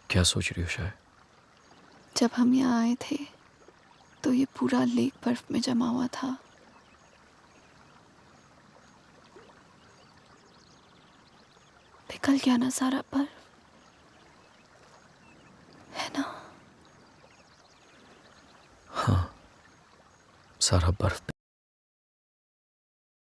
क्या सोच रही हो शायद? जब हम यहाँ आए थे तो ये पूरा लेक बर्फ में जमा हुआ था। पिघल गया ना सारा बर्फ, है ना? हाँ, सारा बर्फ